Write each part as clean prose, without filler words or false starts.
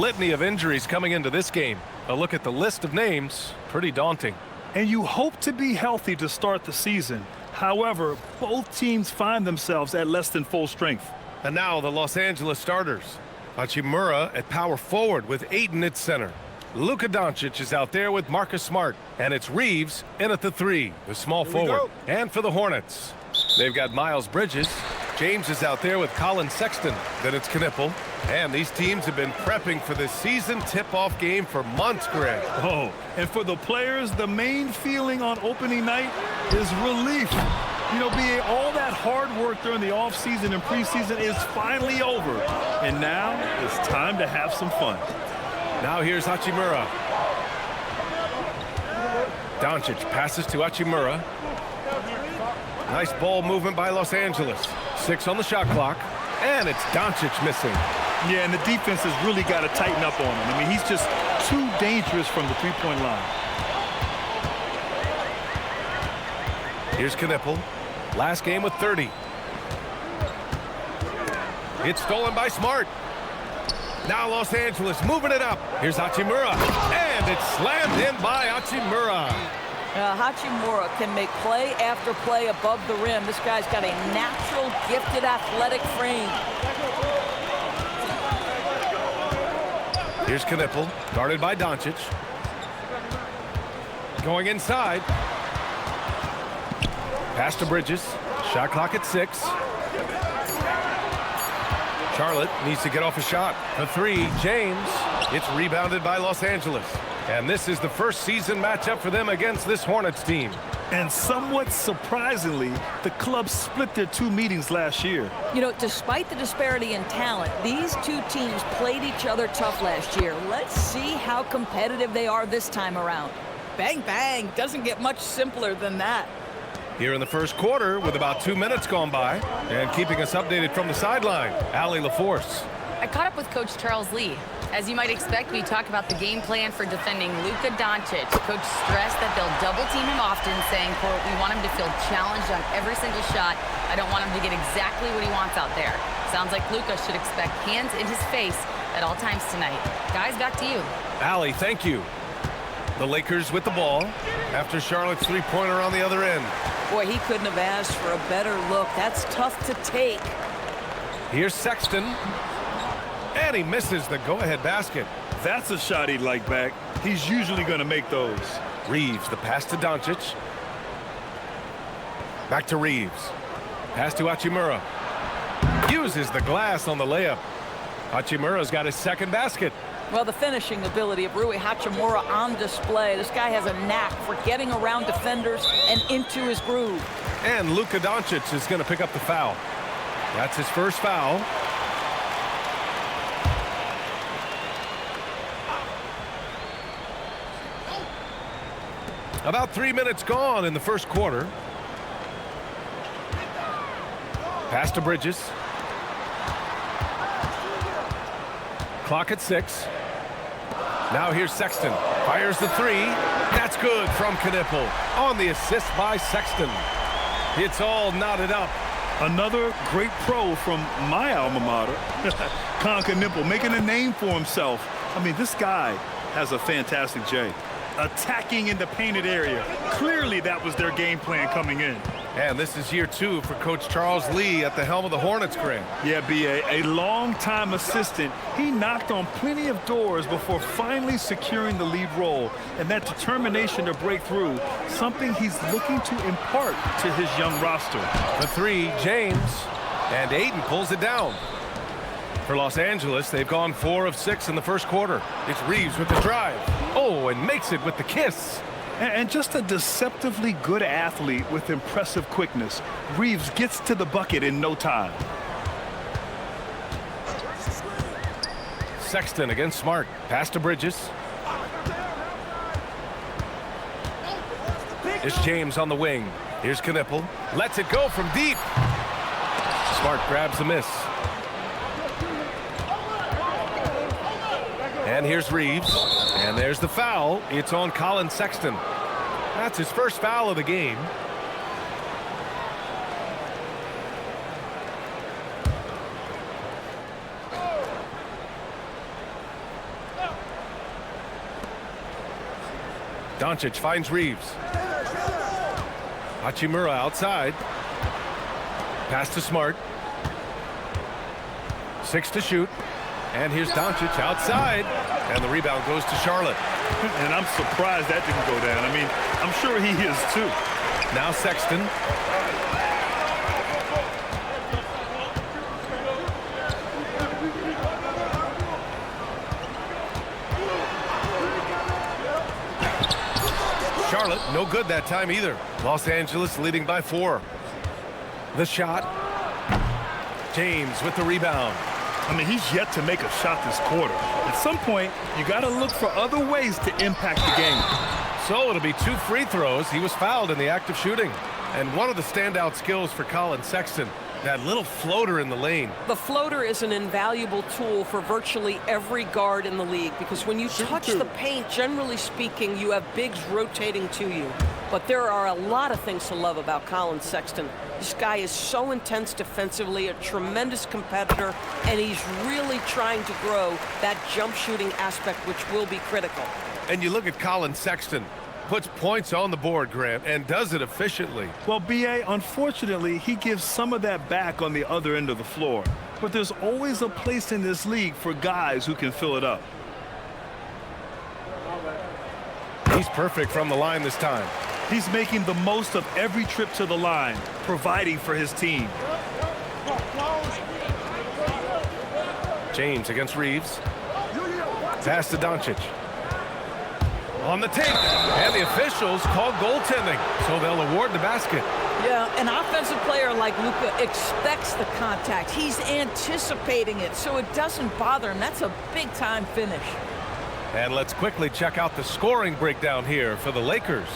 Litany of injuries coming into this game. A look at the list of names, pretty daunting. And you hope to be healthy to start the season. However, both teams find themselves at less than full strength. And now the Los Angeles starters. Hachimura at power forward with Ayton at center. Luka Doncic is out there with Marcus Smart. And it's Reeves in at the 3, the small forward. And for the Hornets, they've got Miles Bridges. James is out there with Colin Sexton. Then it's Knipple. And these teams have been prepping for this season tip-off game for months, Greg. Oh, and for the players, the main feeling on opening night is relief. You know, being all that hard work during the offseason and preseason is finally over. And now it's time to have some fun. Now here's Hachimura. Doncic passes to Hachimura. Nice ball movement by Los Angeles. 6 on the shot clock. And it's Doncic missing. Yeah, and the defense has really got to tighten up on him. I mean, he's just too dangerous from the three-point line. Here's Knipple. Last game with 30. It's stolen by Smart. Now Los Angeles moving it up. Here's Hachimura. And it's slammed in by Hachimura. Hachimura can make play after play above the rim. This guy's got a natural, gifted, athletic frame. Here's Knipple, guarded by Doncic. Going inside. Pass to Bridges. Shot clock at 6. Charlotte needs to get off a shot. The 3, James. It's rebounded by Los Angeles. And this is the first season matchup for them against this Hornets team. And somewhat surprisingly, the club split their 2 meetings last year. You know, despite the disparity in talent, these two teams played each other tough last year. Let's see how competitive they are this time around. Bang, bang. Doesn't get much simpler than that. Here in the first quarter with about 2 minutes gone by. And keeping us updated from the sideline, Allie LaForce. I caught up with Coach Charles Lee. As you might expect, we talk about the game plan for defending Luka Doncic. Coach stressed that they'll double team him often, saying, quote, "We want him to feel challenged on every single shot. I don't want him to get exactly what he wants out there." Sounds like Luka should expect hands in his face at all times tonight. Guys, back to you. Allie, thank you. The Lakers with the ball after Charlotte's three-pointer on the other end. Boy, he couldn't have asked for a better look. That's tough to take. Here's Sexton. And he misses the go-ahead basket. That's a shot he'd like back. He's usually going to make those. Reeves, the pass to Doncic. Back to Reeves. Pass to Hachimura. Uses the glass on the layup. Hachimura's got his second basket. Well, the finishing ability of Rui Hachimura on display. This guy has a knack for getting around defenders and into his groove. And Luka Doncic is going to pick up the foul. That's his first foul. About 3 minutes gone in the first quarter. Pass to Bridges. Clock at 6. Now here's Sexton. Fires the 3. That's good from Knipple on the assist by Sexton. It's all knotted up. Another great pro from my alma mater, Con Knipple, making a name for himself. I mean, this guy has a fantastic J. Attacking in the painted area. Clearly that was their game plan coming in. And this is year 2 for Coach Charles Lee at the helm of the Hornets, Greg. Yeah, B.A., a long-time assistant. He knocked on plenty of doors before finally securing the lead role. And that determination to break through, something he's looking to impart to his young roster. The 3, James. And Ayton pulls it down. For Los Angeles, they've gone 4 of 6 in the first quarter. It's Reeves with the drive. Oh, and makes it with the kiss. And just a deceptively good athlete with impressive quickness. Reeves gets to the bucket in no time. Sexton against Smart. Pass to Bridges. It's James on the wing. Here's Knipple. Lets it go from deep. Smart grabs the miss. And here's Reeves. And there's the foul. It's on Colin Sexton. That's his first foul of the game. Doncic finds Reeves. Hachimura outside. Pass to Smart. 6 to shoot. And here's Doncic outside. And the rebound goes to Charlotte. And I'm surprised that didn't go down. I mean, I'm sure he is too. Now Sexton. Charlotte, no good that time either. Los Angeles leading by 4. The shot. James with the rebound. I mean, he's yet to make a shot this quarter. At some point, you got to look for other ways to impact the game. So it'll be 2 free throws. He was fouled in the act of shooting. And one of the standout skills for Colin Sexton, that little floater in the lane. The floater is an invaluable tool for virtually every guard in the league because when you touch the paint, generally speaking, you have bigs rotating to you. But there are a lot of things to love about Colin Sexton. This guy is so intense defensively, a tremendous competitor, and he's really trying to grow that jump shooting aspect, which will be critical. And you look at Colin Sexton, puts points on the board, Grant, and does it efficiently. Well, B.A., unfortunately, he gives some of that back on the other end of the floor. But there's always a place in this league for guys who can fill it up. He's perfect from the line this time. He's making the most of every trip to the line, providing for his team. James against Reeves. Pass to Doncic. On the tape, and the officials call goaltending, so they'll award the basket. Yeah, an offensive player like Luka expects the contact. He's anticipating it, so it doesn't bother him. That's a big-time finish. And let's quickly check out the scoring breakdown here for the Lakers.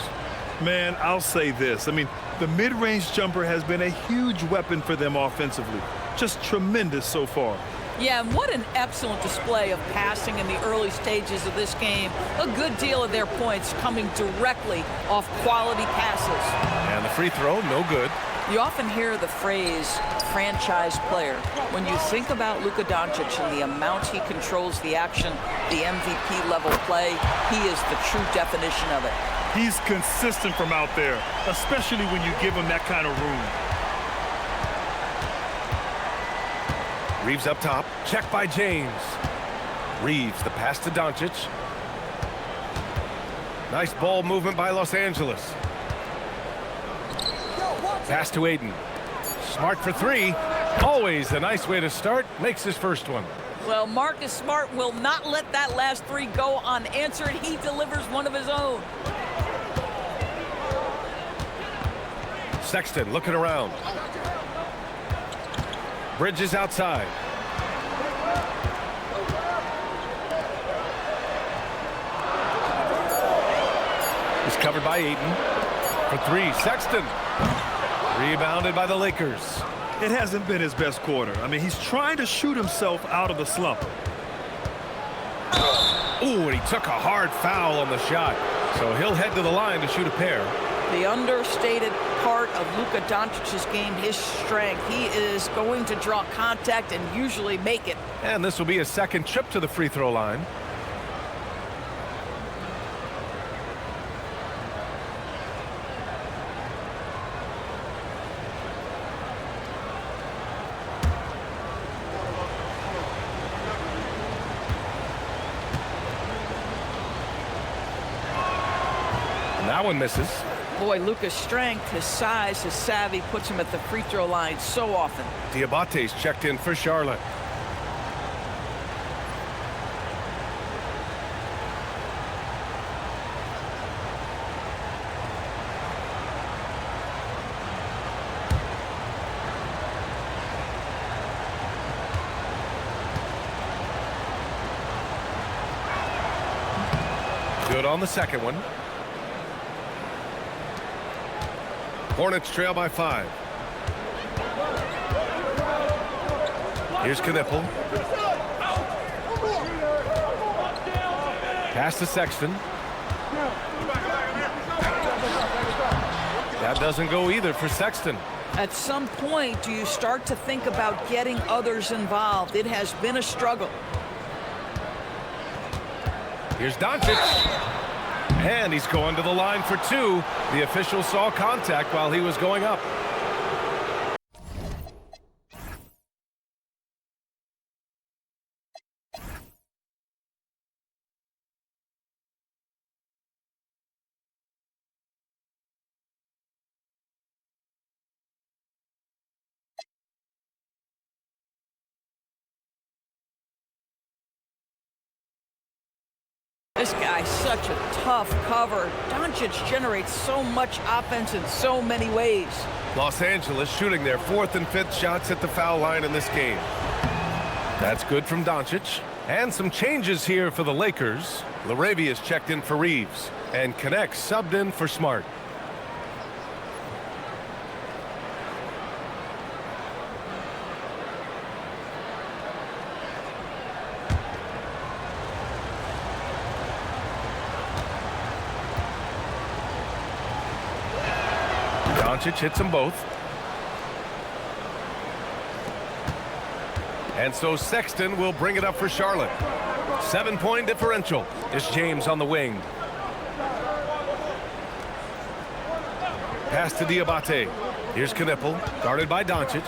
Man, I'll say this. I mean, the mid-range jumper has been a huge weapon for them offensively. Just tremendous so far. Yeah, and what an excellent display of passing in the early stages of this game. A good deal of their points coming directly off quality passes. And the free throw, no good. You often hear the phrase franchise player. When you think about Luka Doncic and the amount he controls the action, the MVP level play, he is the true definition of it. He's consistent from out there, especially when you give him that kind of room. Reeves up top, checked by James. Reeves, the pass to Doncic. Nice ball movement by Los Angeles. Pass to Aiden. Smart for 3. Always a nice way to start. Makes his first one. Well, Marcus Smart will not let that last 3 go unanswered. He delivers one of his own. Sexton looking around. Bridges outside. He's covered by Ayton. For 3, Sexton. Rebounded by the Lakers. It hasn't been his best quarter. I mean, he's trying to shoot himself out of the slump. Ooh, and he took a hard foul on the shot. So he'll head to the line to shoot a pair. The understated part of Luka Doncic's game, his strength. He is going to draw contact and usually make it. And this will be his second trip to the free throw line. And that one misses. Boy, Luka's strength, his size, his savvy puts him at the free throw line so often. Diabate's checked in for Charlotte. Good on the second one. Hornets trail by 5. Here's Knipple. Pass to Sexton. That doesn't go either for Sexton. At some point, do you start to think about getting others involved? It has been a struggle. Here's Doncic. And he's going to the line for two. The official saw contact while he was going up. This guy's such a tough cover. Doncic generates so much offense in so many ways. Los Angeles shooting their fourth and fifth shots at the foul line in this game. That's good from Doncic. And some changes here for the Lakers. Laravia's checked in for Reeves. And Connect subbed in for Smart. Doncic hits them both. And so Sexton will bring it up for Charlotte. 7-point differential. It's James on the wing. Pass to Diabate. Here's Knipple, guarded by Doncic.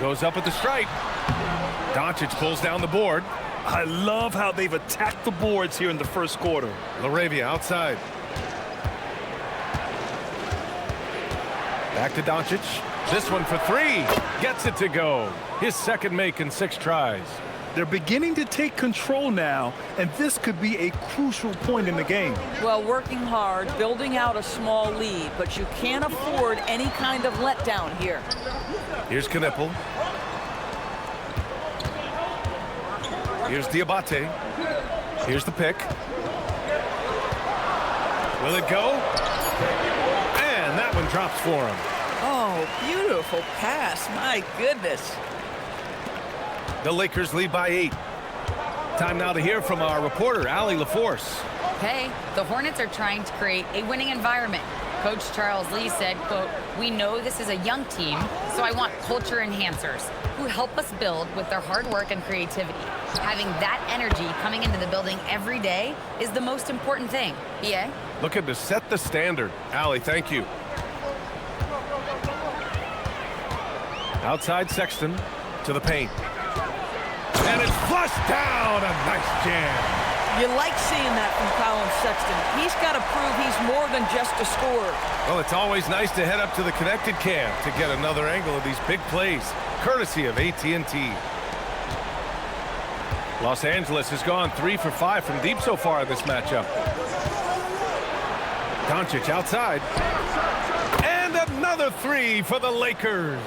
Goes up at the stripe. Doncic pulls down the board. I love how they've attacked the boards here in the first quarter. Laravia outside. Back to Doncic. This one for three. Gets it to go. His second make in 6 tries. They're beginning to take control now, and this could be a crucial point in the game. Well, working hard, building out a small lead, but you can't afford any kind of letdown here. Here's Knipple. Here's Diabate. Here's the pick. Will it go? And that one drops for him. Oh, beautiful pass. My goodness. The Lakers lead by 8. Time now to hear from our reporter, Allie LaForce. Hey, the Hornets are trying to create a winning environment. Coach Charles Lee said, quote, "We know this is a young team, so I want culture enhancers who help us build with their hard work and creativity. Having that energy coming into the building every day is the most important thing." EA? Looking to set the standard. Allie, thank you. Outside Sexton to the paint. And it's flushed down. A nice jam. You like seeing that from Colin Sexton. He's got to prove he's more than just a scorer. Well, it's always nice to head up to the connected cam to get another angle of these big plays, courtesy of AT&T. Los Angeles has gone 3 for 5 from deep so far in this matchup. Doncic outside. And another 3 for the Lakers.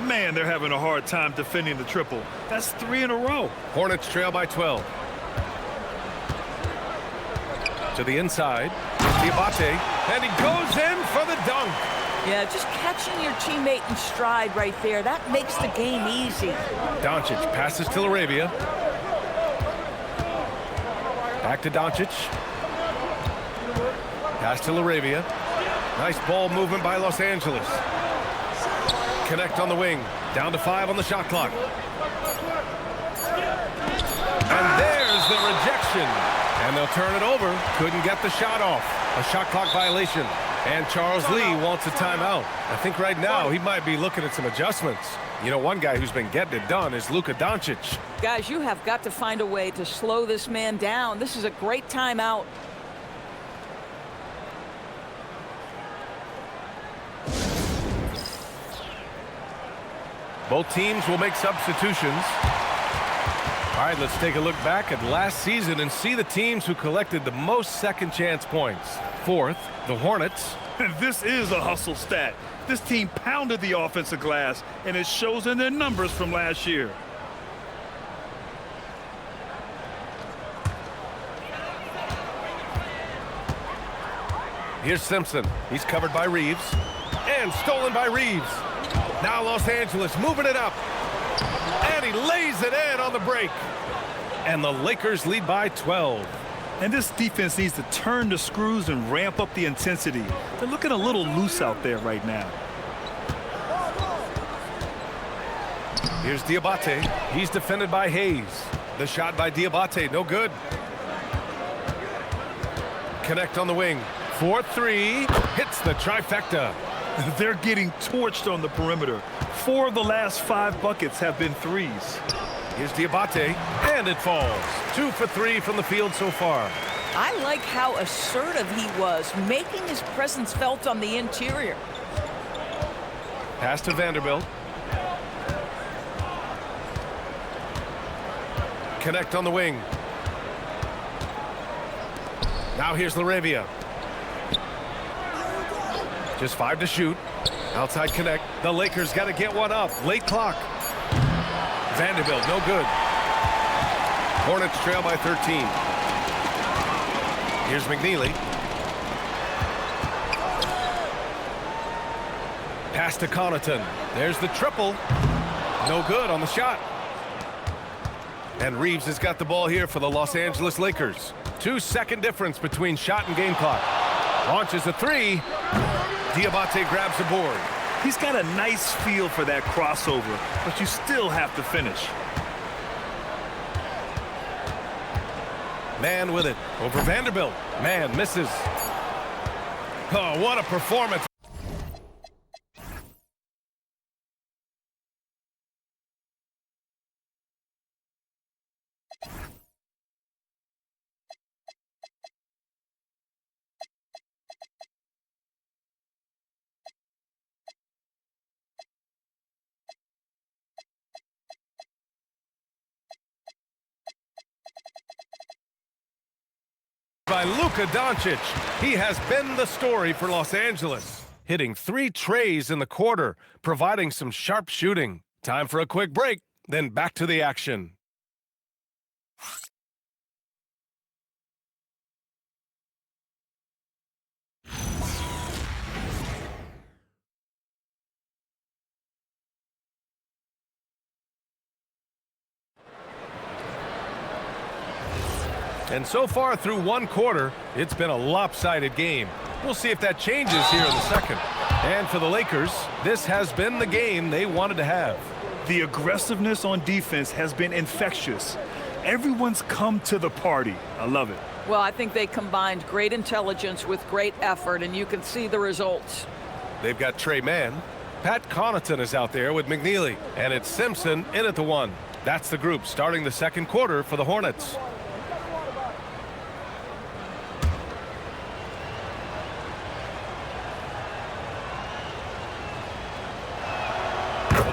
Man, they're having a hard time defending the triple. That's 3 in a row. Hornets trail by 12. To the inside. Diabate. And he goes in for the dunk. Yeah, just catching your teammate in stride right there. That makes the game easy. Doncic passes to Laravia. Back to Doncic. Pass to Laravia. Nice ball movement by Los Angeles. Connect on the wing. Down to 5 on the shot clock. And there's the rejection. And they'll turn it over. Couldn't get the shot off. A shot clock violation. And Charles Lee wants a timeout. I think right now he might be looking at some adjustments. You know, one guy who's been getting it done is Luka Doncic. Guys, you have got to find a way to slow this man down. This is a great timeout. Both teams will make substitutions. All right, let's take a look back at last season and see the teams who collected the most second chance points. Fourth, the Hornets. And this is a hustle stat. This team pounded the offensive glass, and it shows in their numbers from last year. Here's Simpson. He's covered by Reeves. And stolen by Reeves. Now Los Angeles moving it up. And he lays it in on the break. And the Lakers lead by 12. And this defense needs to turn the screws and ramp up the intensity. They're looking a little loose out there right now. Here's Diabate. He's defended by Hayes. The shot by Diabate, no good. connect on the wing. 4-3. Hits the trifecta. They're getting torched on the perimeter. 4 of the last 5 buckets have been threes. Here's Diabate, and it falls. 2 for 3 from the field so far. I like how assertive he was, making his presence felt on the interior. Pass to Vanderbilt. Connect on the wing. Now here's LaRavia. Just 5 to shoot. Outside connect. The Lakers got to get one up. Late clock. Vanderbilt, no good. Hornets trail by 13. Here's McNeely. Pass to Connaughton. There's the triple. No good on the shot. And Reeves has got the ball here for the Los Angeles Lakers. 2-second difference between shot and game clock. Launches a 3. Diabate grabs the board. He's got a nice feel for that crossover, but you still have to finish. Man with it over Vanderbilt. Man misses. Oh, what a performance. By Luka Doncic. He has been the story for Los Angeles, hitting 3 trays in the quarter, providing some sharp shooting. Time for a quick break, then back to the action. And so far through 1 quarter, it's been a lopsided game. We'll see if that changes here in the second. And for the Lakers, this has been the game they wanted to have. The aggressiveness on defense has been infectious. Everyone's come to the party. I love it. Well, I think they combined great intelligence with great effort, and you can see the results. They've got Trey Mann. Pat Connaughton is out there with McNeely. And it's Simpson in at the 1. That's the group starting the second quarter for the Hornets.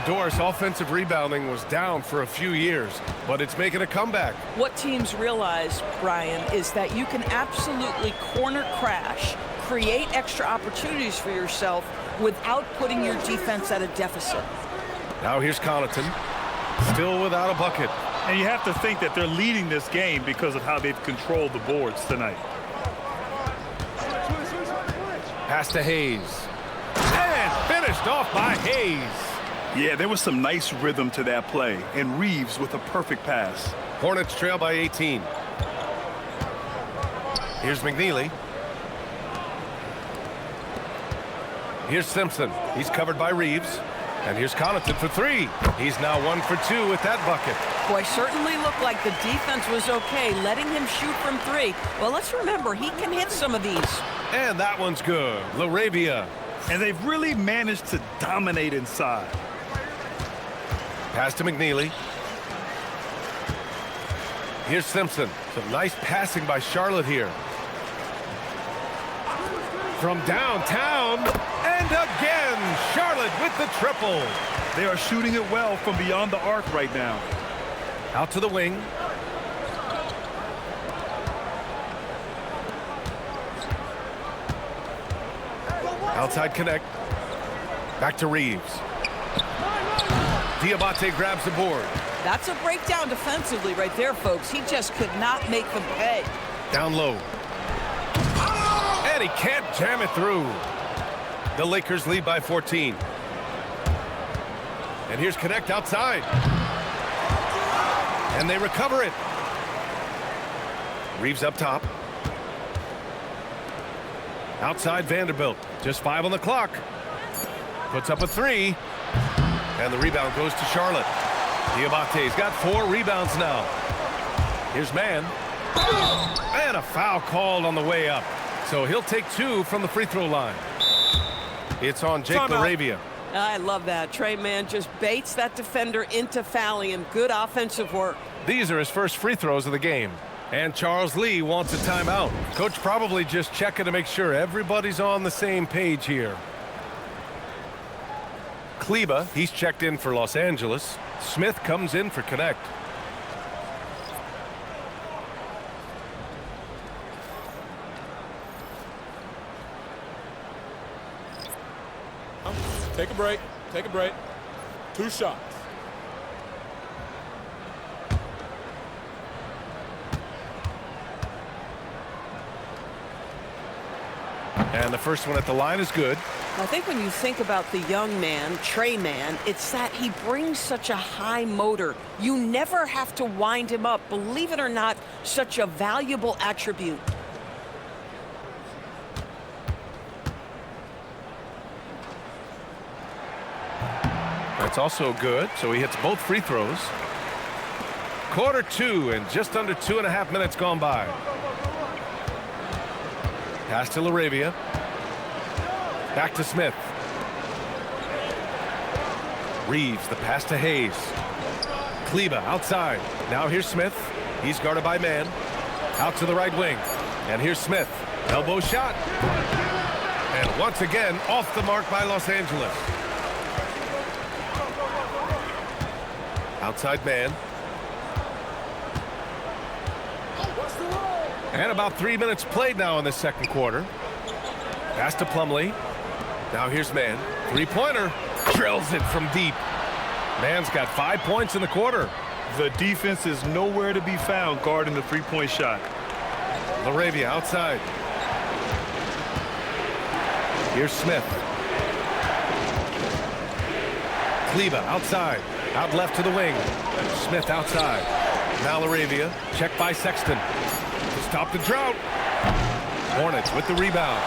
Doris' offensive rebounding was down for a few years, but it's making a comeback. What teams realize, Brian, is that you can absolutely corner crash, create extra opportunities for yourself without putting your defense at a deficit. Now here's Connaughton, still without a bucket. And you have to think that they're leading this game because of how they've controlled the boards tonight. Pass to Hayes. And finished off by Hayes. Yeah, there was some nice rhythm to that play, and Reeves with a perfect pass. Hornets trail by 18. Here's McNeely. Here's Simpson. He's covered by Reeves. And here's Connaughton for 3. He's now 1 for 2 with that bucket. Boy, certainly looked like the defense was okay, letting him shoot from 3. Well, let's remember, he can hit some of these. And that one's good. LaRavia. And they've really managed to dominate inside. Pass to McNeely. Here's Simpson. Some nice passing by Charlotte here. From downtown, and again, Charlotte with the triple. They are shooting it well from beyond the arc right now. Out to the wing. Outside connect. Back to Reeves. Diabate grabs the board. That's a breakdown defensively right there, folks. He just could not make them pay. Down low. And he can't jam it through. The Lakers lead by 14. And here's connect outside. And they recover it. Reeves up top. Outside Vanderbilt. Just 5 on the clock. Puts up a 3. And the rebound goes to Charlotte. Diabate's got 4 rebounds now. Here's Mann. And a foul called on the way up. So he'll take 2 from the free throw line. It's on Jake LaRavia. I love that. Trey Mann just baits that defender into fouling him. Good offensive work. These are his first free throws of the game. And Charles Lee wants a timeout. Coach probably just checking to make sure everybody's on the same page here. Kleba, he's checked in for Los Angeles. Smith comes in for Connect. Take a break. Take a break. 2 shots. And the first one at the line is good. I think when you think about the young man, Trey Mann, it's that he brings such a high motor. You never have to wind him up. Believe it or not, such a valuable attribute. That's also good, so he hits both free throws. Quarter 2 and just under 2.5 minutes gone by. Pass to LaRavia. Back to Smith. Reeves, the pass to Hayes. Kleba outside. Now here's Smith. He's guarded by Mann. Out to the right wing. And here's Smith. Elbow shot. And once again, off the mark by Los Angeles. Outside man. And about 3 minutes played now in the second quarter. Pass to Plumlee. Now here's Mann. Three-pointer. Drills it from deep. Mann's got 5 points in the quarter. The defense is nowhere to be found guarding the three-point shot. LaRavia outside. Here's Smith. Kleba outside. Out left to the wing. Smith outside. Now LaRavia. Check by Sexton. To stop the drought. Hornets with the rebound.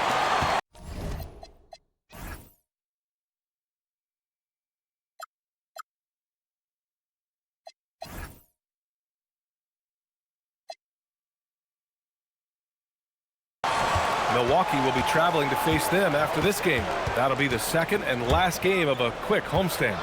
Milwaukee will be traveling to face them after this game. That'll be the second and last game of a quick homestand.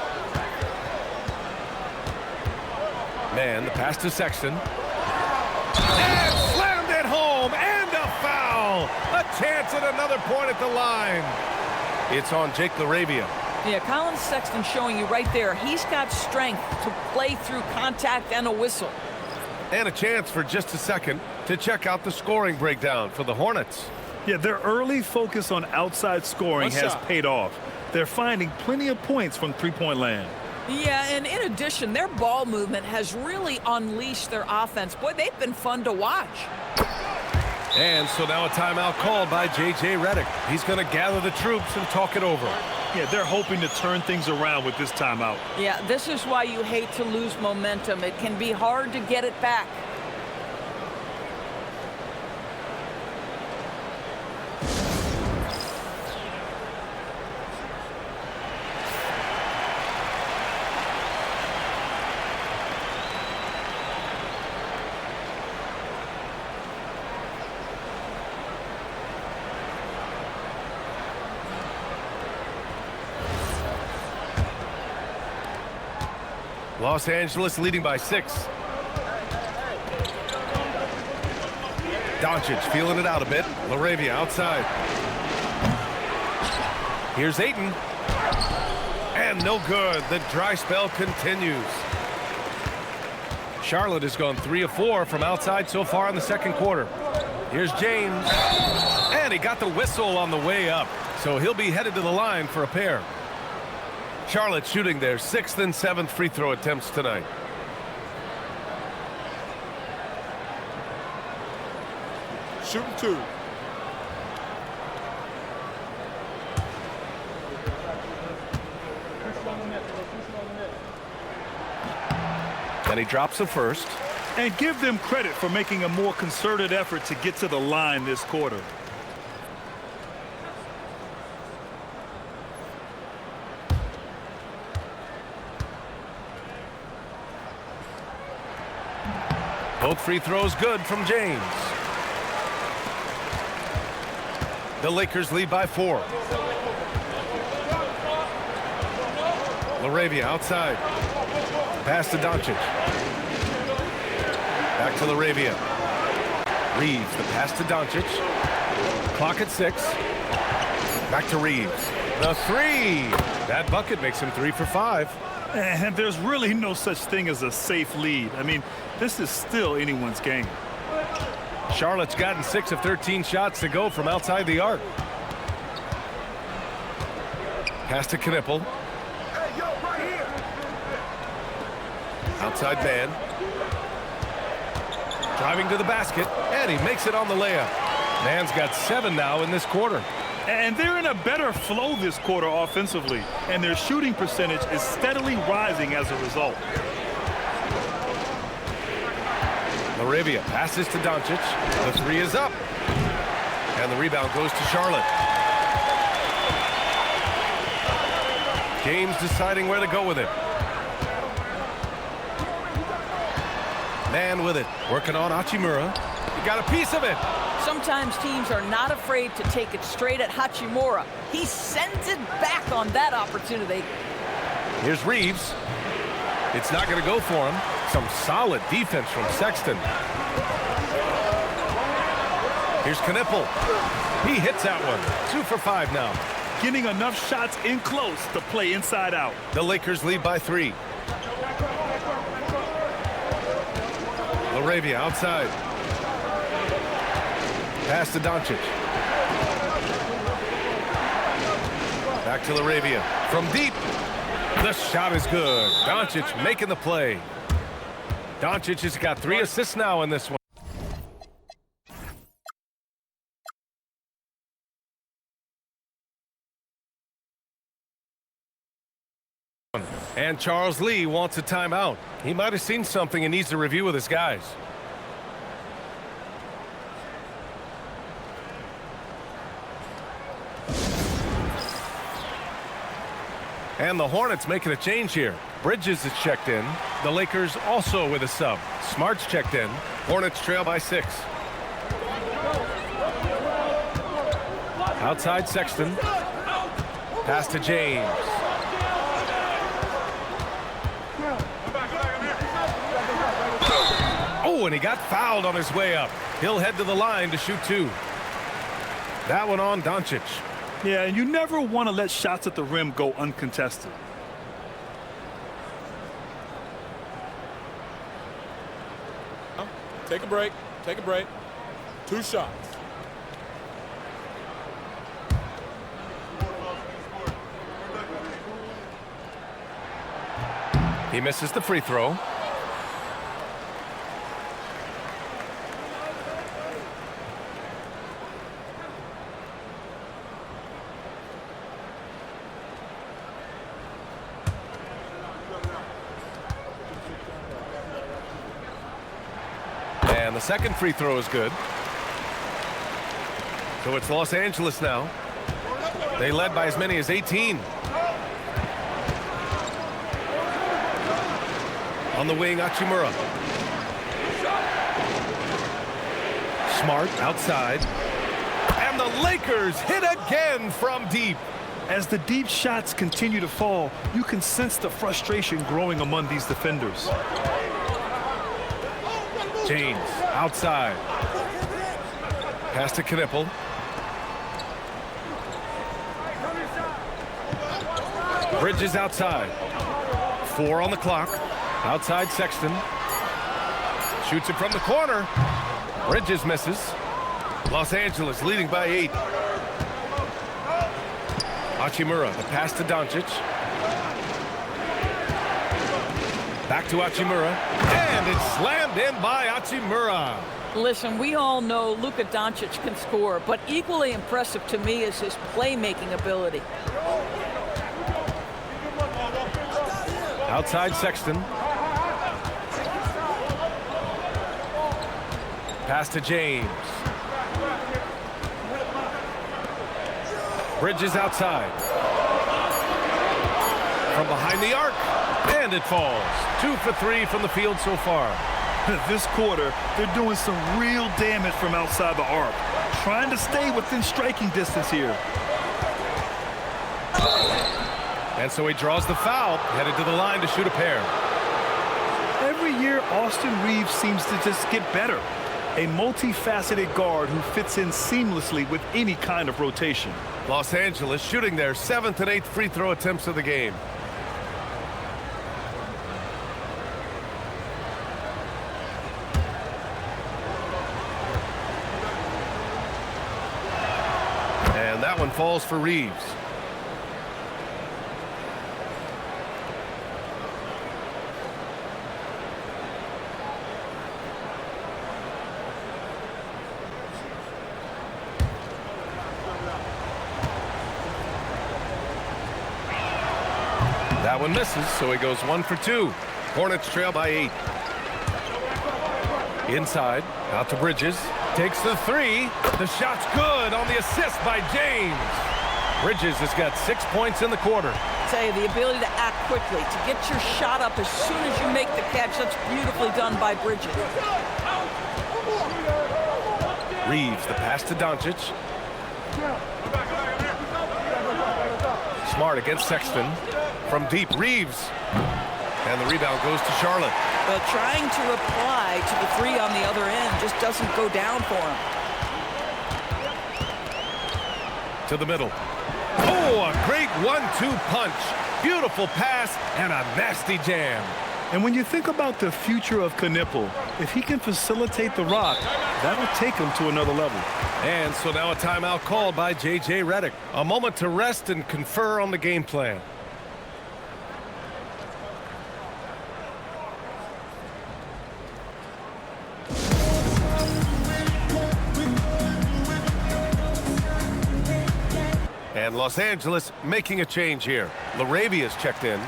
Mann, the pass to Sexton. And slammed it home, and a foul. A chance at another point at the line. It's on Jake LaRavia. Yeah, Colin Sexton showing you right there. He's got strength to play through contact and a whistle. And a chance for just a second to check out the scoring breakdown for the Hornets. Yeah, their early focus on outside scoring has paid off. They're finding plenty of points from three-point land. Yeah, and in addition, their ball movement has really unleashed their offense. Boy, they've been fun to watch. And so now a timeout called by J.J. Redick. He's going to gather the troops and talk it over. Yeah, they're hoping to turn things around with this timeout. Yeah, this is why you hate to lose momentum. It can be hard to get it back. Los Angeles leading by 6. Doncic feeling it out a bit. LaRavia outside. Here's Ayton. And no good. The dry spell continues. Charlotte has gone 3 of 4 from outside so far in the second quarter. Here's James. And he got the whistle on the way up. So he'll be headed to the line for a pair. Charlotte shooting their 6th and 7th free throw attempts tonight. Shooting 2. And he drops the first. And give them credit for making a more concerted effort to get to the line this quarter. Both free throws good from James. The Lakers lead by 4. Laravia outside. Pass to Doncic. Back to Laravia. Reeves, the pass to Doncic. Clock at 6. Back to Reeves. The 3. That bucket makes him 3 for 5. And there's really no such thing as a safe lead. I mean, this is still anyone's game. Charlotte's gotten 6 of 13 shots to go from outside the arc. Pass to Knipple. Outside man. Driving to the basket, and he makes it on the layup. Man's got 7 now in this quarter. And they're in a better flow this quarter offensively, and their shooting percentage is steadily rising as a result. Laravia passes to Doncic. The 3 is up. And the rebound goes to Charlotte. James deciding where to go with it. Man with it. Working on Hachimura. He got a piece of it. Sometimes teams are not afraid to take it straight at Hachimura. He sends it back on that opportunity. Here's Reeves. It's not going to go for him. Some solid defense from Sexton. Here's Knipple. He hits that one. 2 for 5 now. Getting enough shots in close to play inside out. The Lakers lead by 3. Laravia outside. Pass to Doncic. Back to Laravia. From deep. The shot is good. Doncic making the play. Doncic has got 3 assists now in this one. And Charles Lee wants a timeout. He might have seen something and needs to review with his guys. And the Hornets making a change here. Bridges is checked in. The Lakers also with a sub. Smart's checked in. Hornets trail by 6. Outside Sexton. Pass to James. Oh, and he got fouled on his way up. He'll head to the line to shoot 2. That one on Doncic. Yeah, and you never want to let shots at the rim go uncontested. Take a break. Take a break. 2 shots. He misses the free throw. And the second free throw is good. So it's Los Angeles now. They led by as many as 18. On the wing, Hachimura. Smart outside. And the Lakers hit again from deep. As the deep shots continue to fall, you can sense the frustration growing among these defenders. James outside. Pass to Knipple. Bridges outside. 4 on the clock. Outside Sexton. Shoots it from the corner. Bridges misses. Los Angeles leading by 8. Hachimura, the pass to Doncic. Back to Hachimura. And it's slammed in by Hachimura. Listen, we all know Luka Doncic can score, but equally impressive to me is his playmaking ability. Outside Sexton. Pass to James. Bridges outside. From behind the arc. And it falls. 2 for 3 from the field so far. This quarter, they're doing some real damage from outside the arc, trying to stay within striking distance here. And so he draws the foul, headed to the line to shoot a pair. Every year, Austin Reeves seems to just get better. A multifaceted guard who fits in seamlessly with any kind of rotation. Los Angeles shooting their 7th and 8th free throw attempts of the game. And that one falls for Reeves. That one misses, so he goes 1 for 2. Hornets trail by 8. Inside, out to Bridges. Takes the 3. The shot's good on the assist by James. Bridges has got 6 points in the quarter. Tell you, the ability to act quickly, to get your shot up as soon as you make the catch, that's beautifully done by Bridges. Reeves, the pass to Doncic. Smart against Sexton. From deep, Reeves. And the rebound goes to Charlotte. But trying to reply to the 3 on the other end just doesn't go down for him. To the middle. Oh, a great 1-2 punch. Beautiful pass and a nasty jam. And when you think about the future of Knipple, if he can facilitate the rock, that'll take him to another level. And so now a timeout called by J.J. Redick. A moment to rest and confer on the game plan. And Los Angeles making a change here. Larabia's checked in.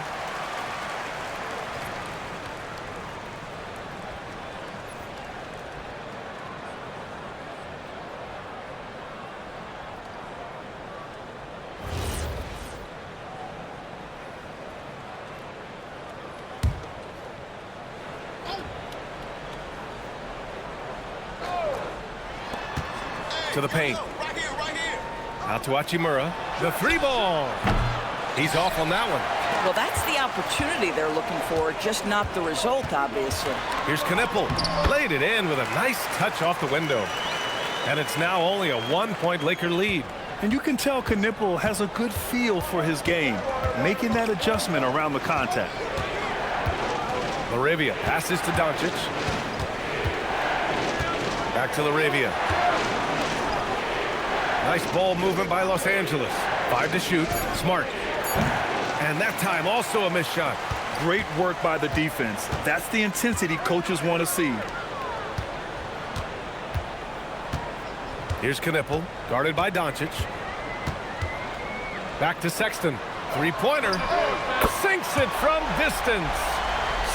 To the paint. Out to Hachimura. The 3 ball. He's off on that one. Well, that's the opportunity they're looking for, just not the result, obviously. Here's Knipple. Laid it in with a nice touch off the window. And it's now only a 1-point Laker lead. And you can tell Knipple has a good feel for his game, making that adjustment around the contact. Laravia passes to Doncic. Back to Laravia. Nice ball movement by Los Angeles. 5 to shoot. Smart. And that time also a missed shot. Great work by the defense. That's the intensity coaches want to see. Here's Knipple, guarded by Doncic. Back to Sexton. 3-pointer. Sinks it from distance.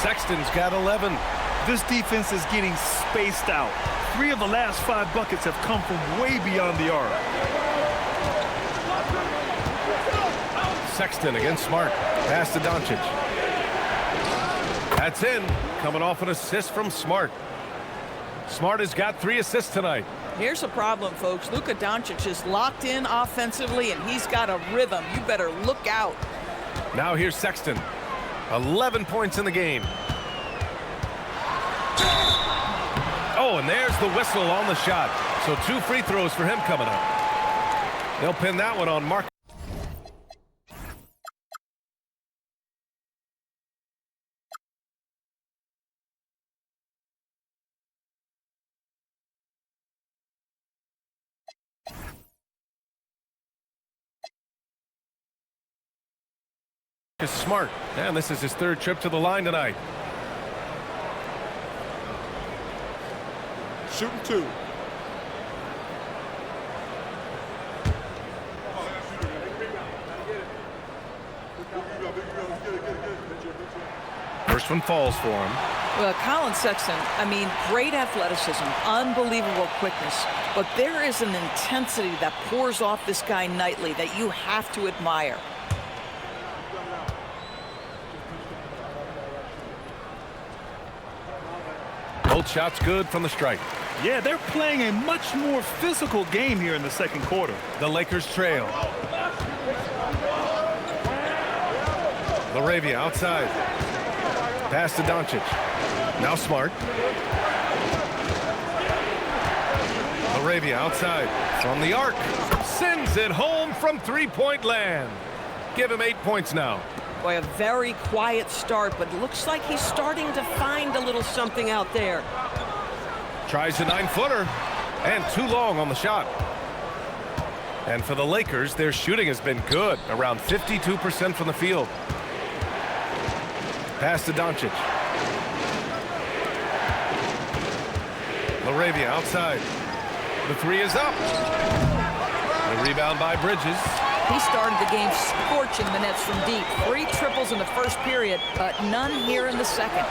Sexton's got 11. This defense is getting spaced out. 3 of the last 5 buckets have come from way beyond the arc. Sexton against Smart. Pass to Doncic. That's in. Coming off an assist from Smart. Smart has got 3 assists tonight. Here's the problem, folks. Luka Doncic is locked in offensively, and he's got a rhythm. You better look out. Now here's Sexton. 11 points in the game. Oh, and there's the whistle on the shot. So 2 free throws for him coming up. They'll pin that one on Mark. Is Smart, and this is his 3rd trip to the line tonight. Shooting 2. First one falls for him. Well, Colin Sexton, I mean, great athleticism, unbelievable quickness, but there is an intensity that pours off this guy nightly that you have to admire. Both shots good from the strike. Yeah, they're playing a much more physical game here in the second quarter. The Lakers trail. LaRavia outside. Pass to Doncic. Now Smart. LaRavia outside. From the arc. Sends it home from three-point land. Give him 8 points now. Boy, a very quiet start, but looks like he's starting to find a little something out there. Tries a 9-footer. And too long on the shot. And for the Lakers, their shooting has been good. Around 52% from the field. Pass to Doncic. LaRavia outside. The three is up. The rebound by Bridges. He started the game scorching the Nets from deep. 3 triples in the first period, but none here in the second.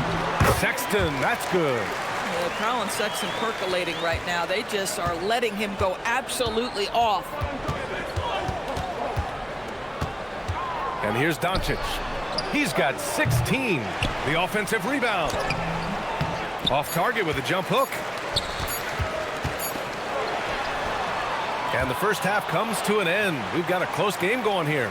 Sexton, that's good. Yeah, Colin Sexton percolating right now. They just are letting him go absolutely off. And here's Doncic. He's got 16. The offensive rebound. Off target with a jump hook. And the first half comes to an end. We've got a close game going here.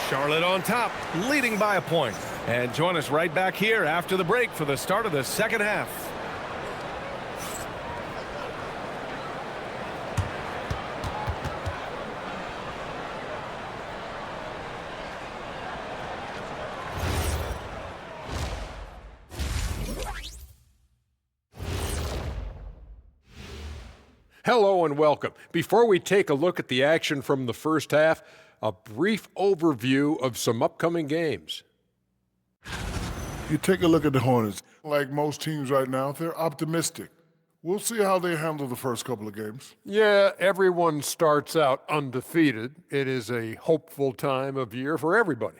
Charlotte on top, leading by a point. And join us right back here after the break for the start of the second half. Hello and welcome. Before we take a look at the action from the first half, a brief overview of some upcoming games. You take a look at the Hornets. Like most teams right now, they're optimistic. We'll see how they handle the first couple of games. Yeah, everyone starts out undefeated. It is a hopeful time of year for everybody.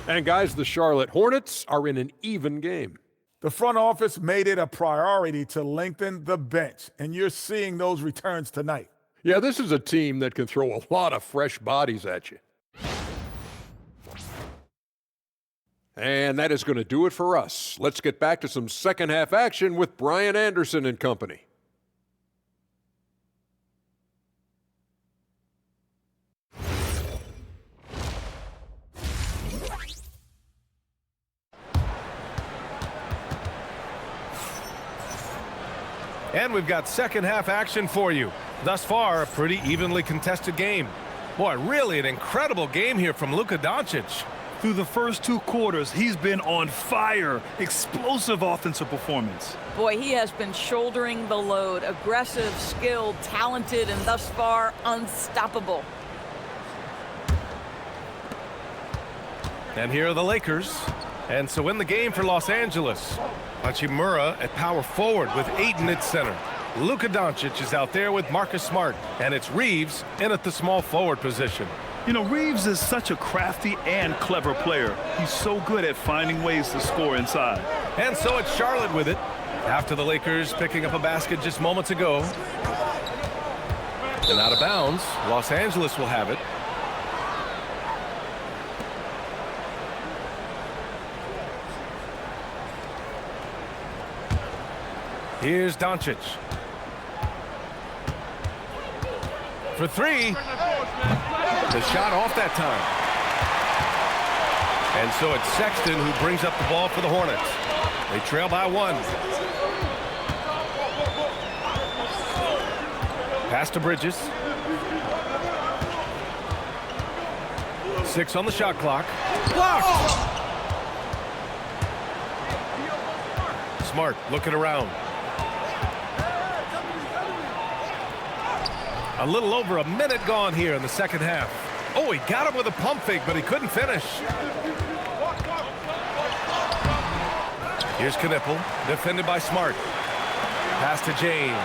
And guys, the Charlotte Hornets are in an even game. The front office made it a priority to lengthen the bench, and you're seeing those returns tonight. Yeah, this is a team that can throw a lot of fresh bodies at you. And that is going to do it for us. Let's get back to some second half action with Brian Anderson and company. And we've got second half action for you. Thus far, a pretty evenly contested game. Boy, really an incredible game here from Luka Doncic. Through the first 2 quarters, he's been on fire. Explosive offensive performance. Boy, he has been shouldering the load. Aggressive, skilled, talented, and thus far, unstoppable. And here are the Lakers. And so in the game for Los Angeles, Hachimura at power forward with Ayton at center. Luka Doncic is out there with Marcus Smart. And it's Reeves in at the small forward position. You know, Reeves is such a crafty and clever player. He's so good at finding ways to score inside. And so it's Charlotte with it. After the Lakers picking up a basket just moments ago. And out of bounds, Los Angeles will have it. Here's Doncic. For 3. The shot off that time. And so it's Sexton who brings up the ball for the Hornets. They trail by 1. Pass to Bridges. 6 on the shot clock. Blocked! Smart looking around. A little over a minute gone here in the second half. Oh, he got him with a pump fake, but he couldn't finish. Here's Knipple, defended by Smart. Pass to James.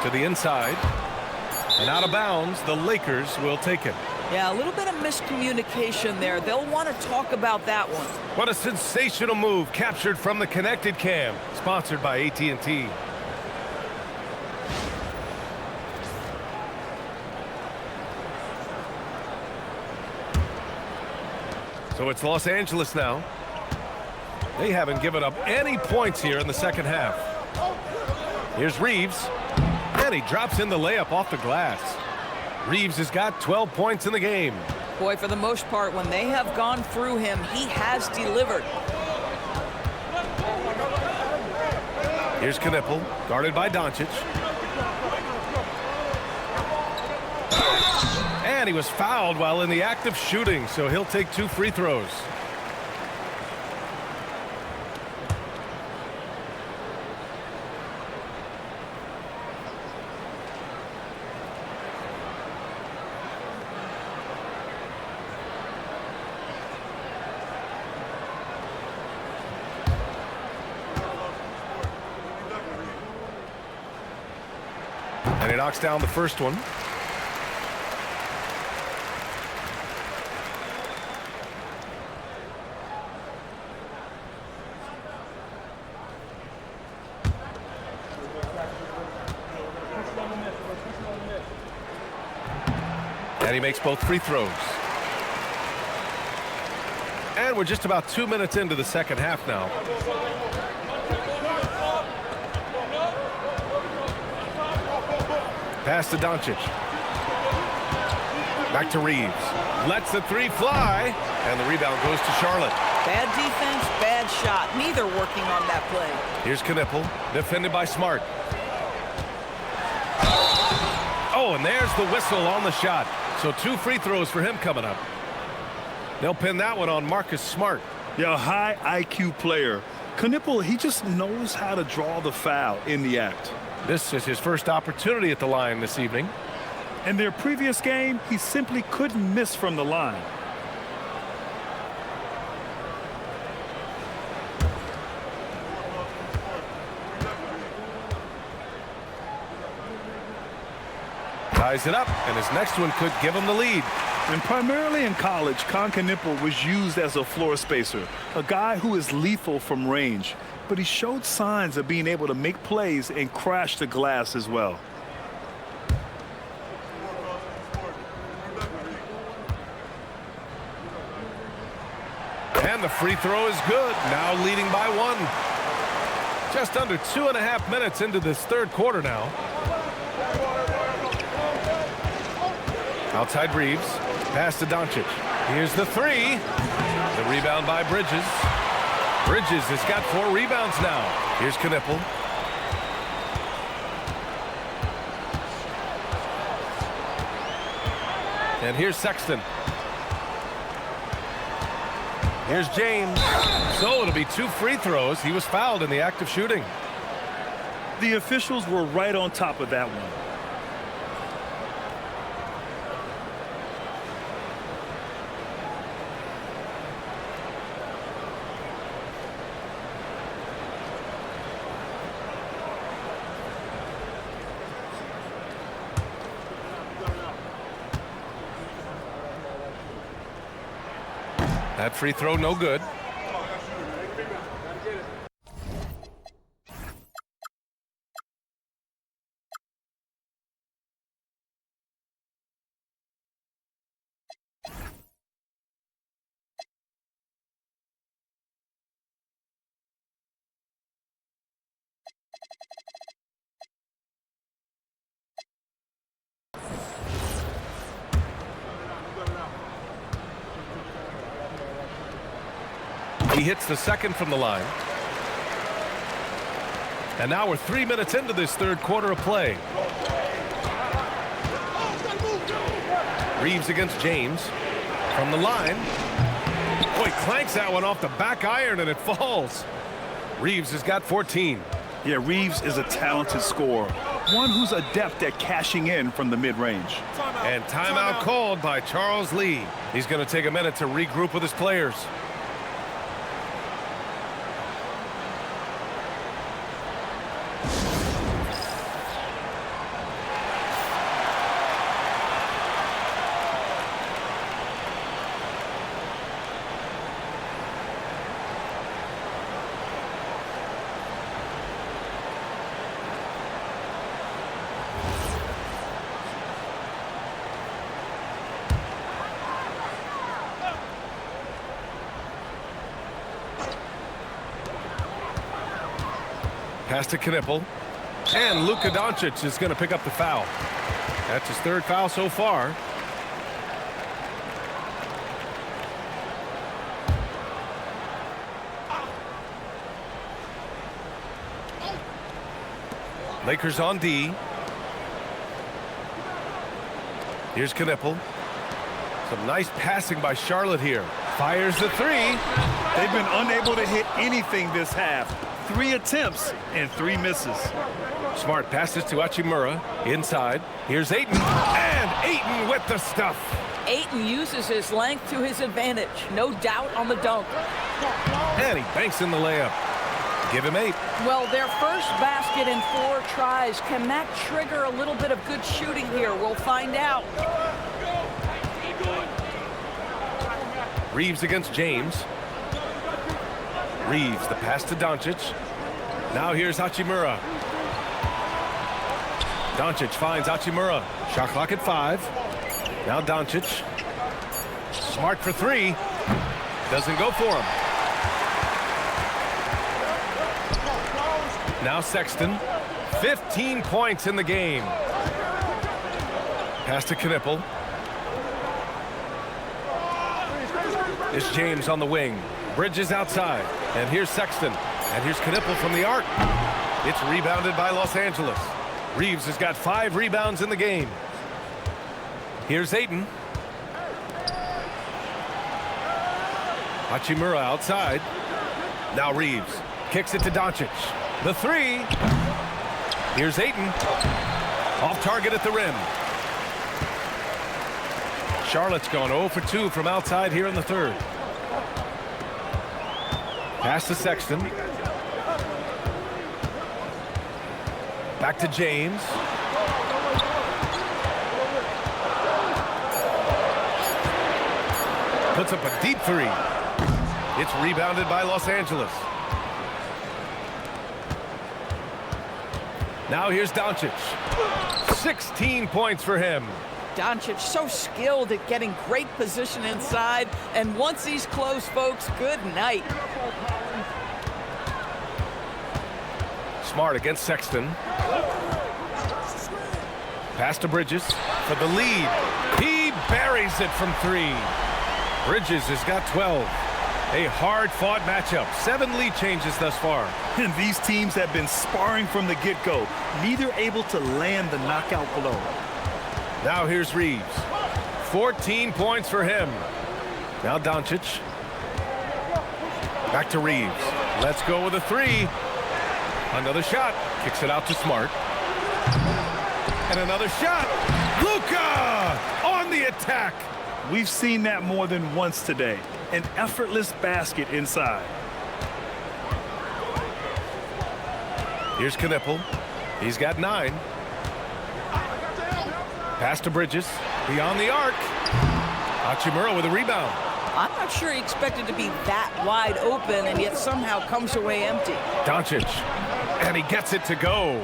To the inside. And out of bounds, the Lakers will take it. Yeah, a little bit of miscommunication there. They'll want to talk about that one. What a sensational move captured from the connected cam, sponsored by AT&T. So it's Los Angeles now. They haven't given up any points here in the second half. Here's Reeves, and he drops in the layup off the glass. Reeves has got 12 points in the game. Boy, for the most part, when they have gone through him, he has delivered. Here's Knipple, guarded by Doncic. And he was fouled while in the act of shooting, so he'll take 2 free throws. And he knocks down the first one. And he makes both free throws. And we're just about 2 minutes into the second half now. Pass to Doncic. Back to Reeves. Lets the 3 fly. And the rebound goes to Charlotte. Bad defense, bad shot. Neither working on that play. Here's Knipple, defended by Smart. Oh, and there's the whistle on the shot. So 2 free throws for him coming up. They'll pin that one on Marcus Smart. Yeah, a high IQ player. Knipple, he just knows how to draw the foul in the act. This is his first opportunity at the line this evening. In their previous game, he simply couldn't miss from the line. Ties it up, and his next one could give him the lead. And primarily in college, Knipple was used as a floor spacer, a guy who is lethal from range. But he showed signs of being able to make plays and crash the glass as well. And the free throw is good, now leading by 1. Just under 2.5 minutes into this third quarter now. Outside Reeves, pass to Doncic. Here's the 3. The rebound by Bridges. Bridges has got 4 rebounds now. Here's Knipple. And here's Sexton. Here's James. So it'll be 2 free throws. He was fouled in the act of shooting. The officials were right on top of that one. That free throw no good. He hits the second from the line. And now we're 3 minutes into this third quarter of play. Reeves against James. From the line. Boy, clanks that one off the back iron and it falls. Reeves has got 14. Yeah, Reeves is a talented scorer. One who's adept at cashing in from the mid-range. And timeout called by Charles Lee. He's going to take a minute to regroup with his players. Pass to Knipple. And Luka Doncic is going to pick up the foul. That's his third foul so far. Lakers on D. Here's Knipple. Some nice passing by Charlotte here. Fires the three. They've been unable to hit anything this half. 3 attempts and 3 misses. Smart passes to Hachimura. Inside. Here's Ayton. And Ayton with the stuff. Ayton uses his length to his advantage. No doubt on the dunk. And he banks in the layup. Give him 8. Well, their first basket in 4 tries. Can that trigger a little bit of good shooting here? We'll find out. Reeves against James. Reeves, the pass to Doncic. Now here's Hachimura. Doncic finds Hachimura. Shot clock at 5. Now Doncic. Smart for 3. Doesn't go for him. Now Sexton. 15 points in the game. Pass to Knipple. It's James on the wing. Bridges outside. And here's Sexton. And here's Knipple from the arc. It's rebounded by Los Angeles. Reeves has got 5 rebounds in the game. Here's Ayton. Hachimura outside. Now Reeves. Kicks it to Doncic. The 3. Here's Ayton. Off target at the rim. Charlotte's gone 0 for 2 from outside here in the third. Pass to Sexton. Back to James. Puts up a deep 3. It's rebounded by Los Angeles. Now here's Doncic. 16 points for him. Doncic so skilled at getting great position inside. And once he's close, folks, good night. Smart against Sexton. Pass to Bridges for the lead. He buries it from 3. Bridges has got 12. A hard-fought matchup. 7 lead changes thus far. And these teams have been sparring from the get-go. Neither able to land the knockout blow. Now here's Reeves. 14 points for him. Now Doncic. Back to Reeves. Let's go with a 3. Another shot. Kicks it out to Smart. And another shot. Luka on the attack. We've seen that more than once today. An effortless basket inside. Here's Knipple. He's got 9. Pass to Bridges. Beyond the arc. Hachimura with a rebound. I'm not sure he expected to be that wide open and yet somehow comes away empty. Doncic. And he gets it to go.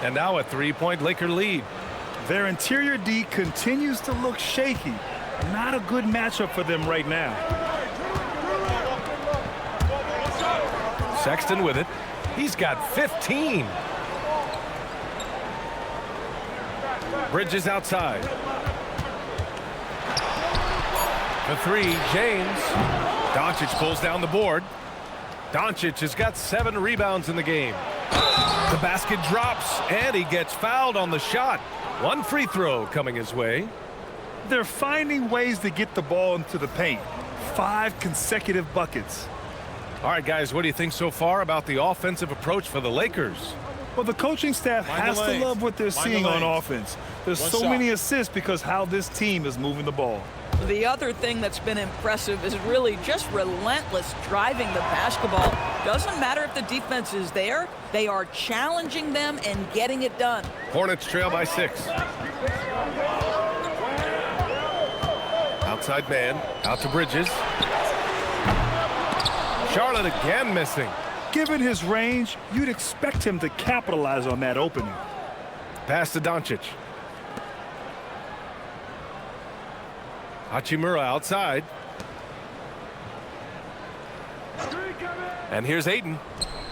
And now a 3-point Laker lead. Their interior D continues to look shaky. Not a good matchup for them right now. Sexton with it. He's got 15. Bridges outside. The 3, James. Doncic pulls down the board. Doncic has got 7 rebounds in the game. The basket drops, and he gets fouled on the shot. 1 free throw coming his way. They're finding ways to get the ball into the paint. 5 consecutive buckets. All right, guys, what do you think so far about the offensive approach for the Lakers? Well, the coaching staff has to love what they're seeing on offense. There's so many assists because how this team is moving the ball. The other thing that's been impressive is really just relentless driving the basketball. Doesn't matter if the defense is there, they are challenging them and getting it done. Hornets trail by 6. Outside man, out to Bridges. Charlotte again missing. Given his range, you'd expect him to capitalize on that opening. Pass to Doncic. Hachimura outside. And here's Ayton.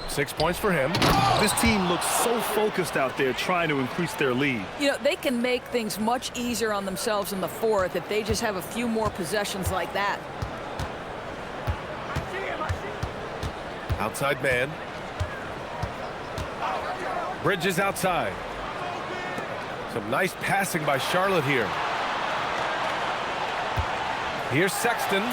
6 points for him. This team looks so focused out there trying to increase their lead. You know, they can make things much easier on themselves in the fourth if they just have a few more possessions like that. Outside man. Bridges outside. Some nice passing by Charlotte here. Here's Sexton.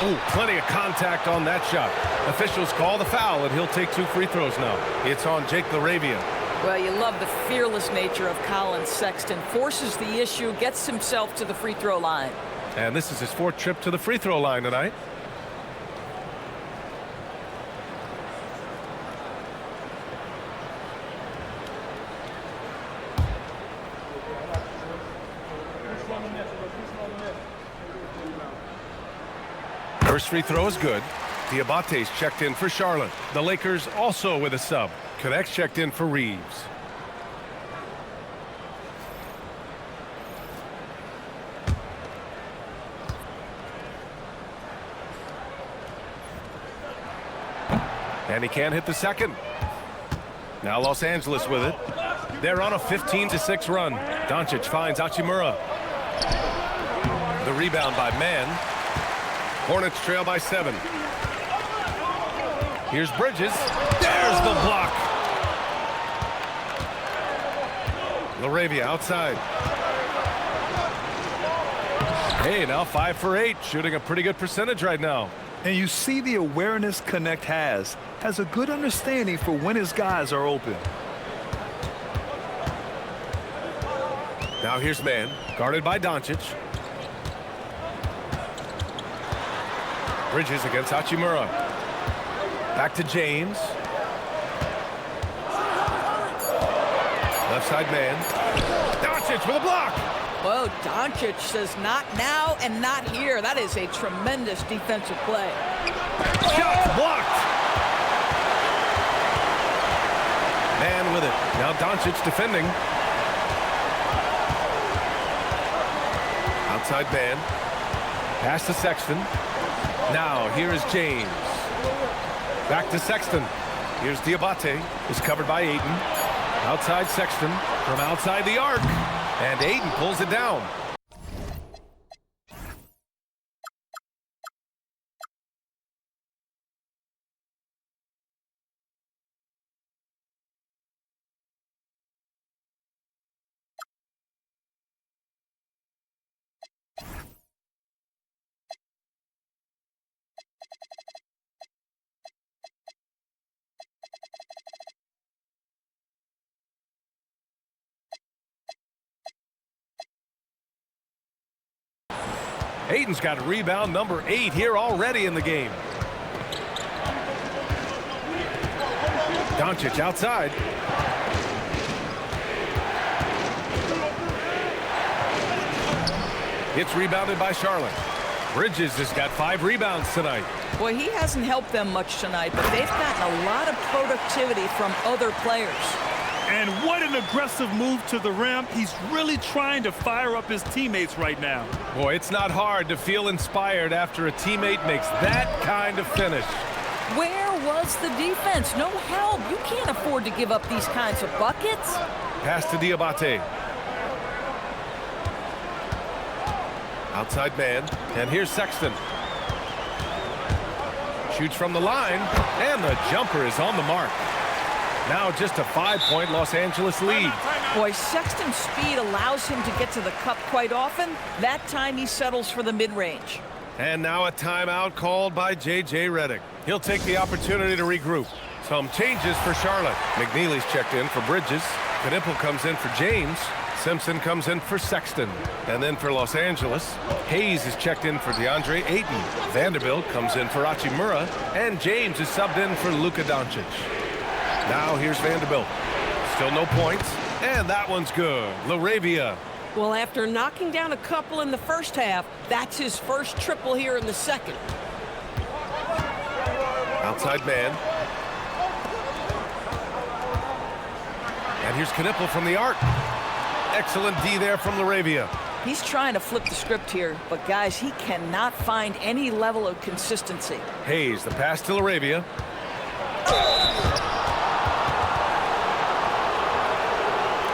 Ooh, plenty of contact on that shot. Officials call the foul, and he'll take 2 free throws now. It's on Jake LaRavia. Well, you love the fearless nature of Colin Sexton. Forces the issue, gets himself to the free throw line. And this is his 4th trip to the free throw line tonight. First free throw is good. Diabate's checked in for Charlotte. The Lakers also with a sub. Connects checked in for Reeves. And he can't hit the second. Now Los Angeles with it. They're on a 15-6 run. Doncic finds Hachimura. The rebound by Mann. Hornets trail by 7. Here's Bridges. There's the block. LaRavia outside. Hey, now 5 for 8. Shooting a pretty good percentage right now. And you see the awareness Connect has a good understanding for when his guys are open. Now here's Mann, guarded by Doncic. Bridges against Hachimura. Back to James. Left side man. Doncic with a block. Whoa, Doncic says not now and not here. That is a tremendous defensive play. Shot blocked. Mann with it. Now Doncic defending. Outside man. Pass to Sexton. Now here is James. Back to Sexton. Here's Diabate. Is covered by Ayton. Outside Sexton. From outside the arc. And Ayton pulls it down. Ayton's got rebound number 8 here already in the game. Doncic outside. Gets rebounded by Charlotte. Bridges has got 5 rebounds tonight. Boy, he hasn't helped them much tonight, but they've gotten a lot of productivity from other players. And what an aggressive move to the rim. He's really trying to fire up his teammates right now. Boy, it's not hard to feel inspired after a teammate makes that kind of finish. Where was the defense? No help. You can't afford to give up these kinds of buckets. Pass to Diabate. Outside man. And here's Sexton. Shoots from the line. And the jumper is on the mark. Now just a 5-point Los Angeles lead. Boy, Sexton's speed allows him to get to the cup quite often. That time he settles for the mid-range. And now a timeout called by J.J. Redick. He'll take the opportunity to regroup. Some changes for Charlotte. McNeely's checked in for Bridges. Knipple comes in for James. Simpson comes in for Sexton. And then for Los Angeles, Hayes is checked in for DeAndre Ayton. Vanderbilt comes in for Hachimura. And James is subbed in for Luka Doncic. Now here's Vanderbilt. Still no points. And that one's good. LaRavia. Well, after knocking down a couple in the first half, that's his first triple here in the second. Outside man. And here's Knipple from the arc. Excellent D there from LaRavia. He's trying to flip the script here, but guys, he cannot find any level of consistency. Hayes, the pass to LaRavia.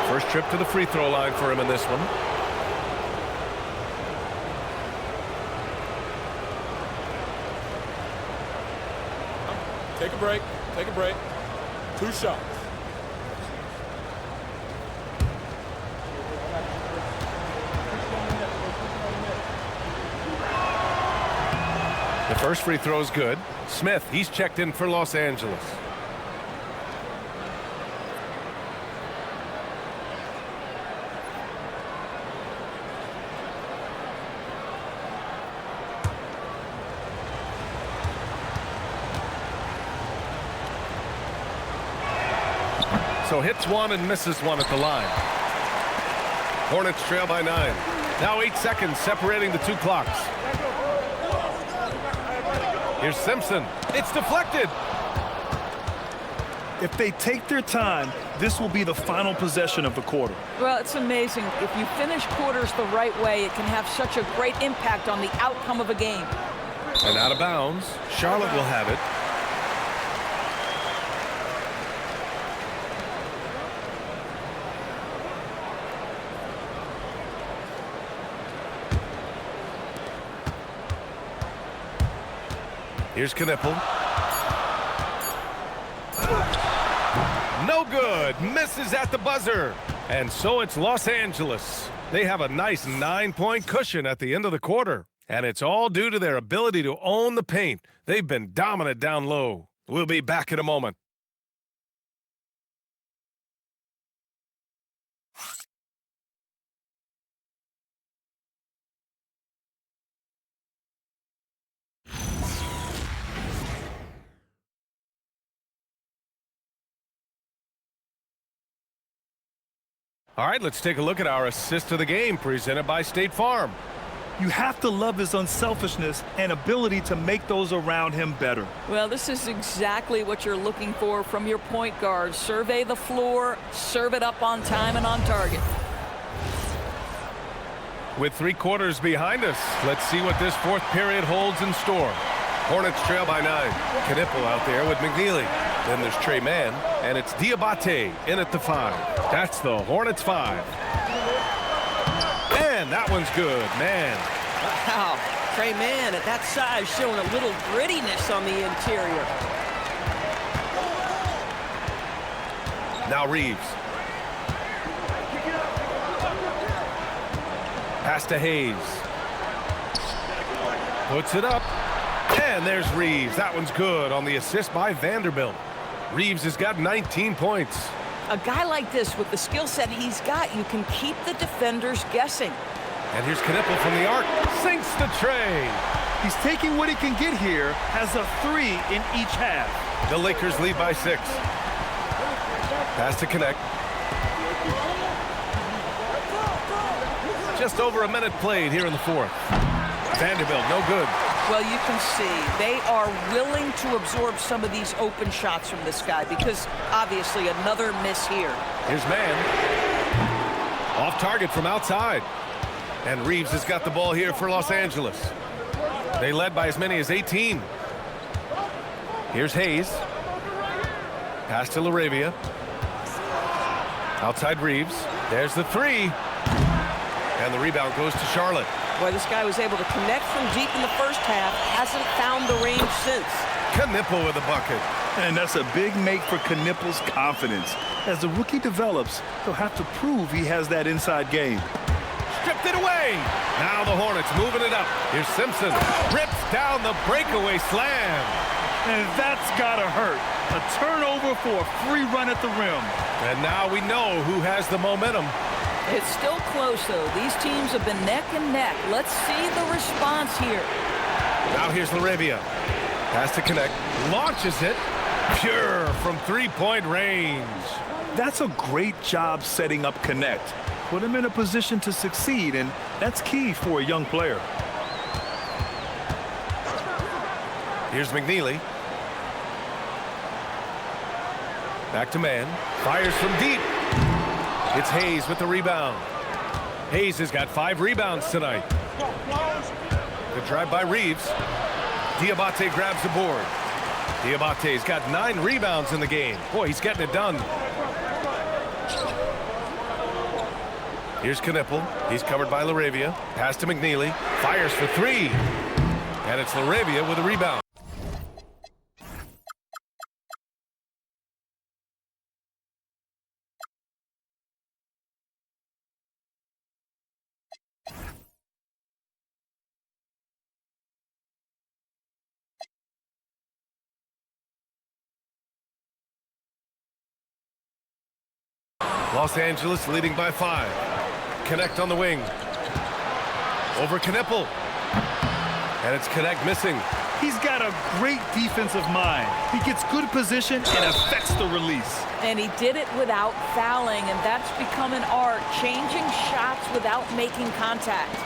First trip to the free throw line for him in this one. Take a break. Take a break. 2 shots. The first free throw is good. Smith, he's checked in for Los Angeles. So hits one and misses one at the line. Hornets trail by 9. Now 8 seconds separating the 2 clocks. Here's Simpson. It's deflected. If they take their time, this will be the final possession of the quarter. Well, it's amazing. If you finish quarters the right way, it can have such a great impact on the outcome of a game. And out of bounds. Charlotte will have it. Here's Knipple. No good. Misses at the buzzer. And so it's Los Angeles. They have a nice 9-point cushion at the end of the quarter. And it's all due to their ability to own the paint. They've been dominant down low. We'll be back in a moment. All right, let's take a look at our assist of the game presented by State Farm. You have to love his unselfishness and ability to make those around him better. Well, this is exactly what you're looking for from your point guard. Survey the floor, serve it up on time and on target. With 3 quarters behind us, let's see what this 4th period holds in store. Hornets trail by 9. Knipple out there with McNeely. Then there's Trey Mann, and it's Diabate in at the 5. That's the Hornets 5. And that one's good, man. Wow, Trey Mann at that size showing a little grittiness on the interior. Now Reeves. Pass to Hayes. Puts it up. And there's Reeves. That one's good on the assist by Vanderbilt. Reeves has got 19 points. A guy like this, with the skill set he's got, you can keep the defenders guessing. And here's Knipple from the arc. Sinks the tray. He's taking what he can get here, has a 3 in each half. The Lakers lead by 6. Pass to Connect. Just over a minute played here in the 4th. Vanderbilt, no good. Well, you can see they are willing to absorb some of these open shots from this guy because obviously another miss here. Here's Mann. Off target from outside. And Reeves has got the ball here for Los Angeles. They led by as many as 18. Here's Hayes. Pass to LaRavia. Outside Reeves. There's the 3. And the rebound goes to Charlotte. Boy, this guy was able to connect from deep in the first half. Hasn't found the range since. Knipple with a bucket. And that's a big make for Knipple's confidence. As the rookie develops, he'll have to prove he has that inside game. Stripped it away. Now the Hornets moving it up. Here's Simpson. Rips down the breakaway slam. And that's got to hurt. A turnover for a free run at the rim. And now we know who has the momentum. It's still close, though. These teams have been neck and neck. Let's see the response here. Now here's LaRavia. Pass to Connect. Launches it. Pure from 3-point range. That's a great job setting up Connect. Put him in a position to succeed, and that's key for a young player. Here's McNeely. Back to Mann. Fires from deep. It's Hayes with the rebound. Hayes has got 5 rebounds tonight. Good drive by Reeves. Diabate grabs the board. Diabate's got 9 rebounds in the game. Boy, he's getting it done. Here's Knipple. He's covered by LaRavia. Pass to McNeely. Fires for 3. And it's LaRavia with a rebound. Los Angeles leading by 5. Connect on the wing. Over Knipple. And it's Connect missing. He's got a great defensive mind. He gets good position and affects the release. And he did it without fouling, and that's become an art, changing shots without making contact.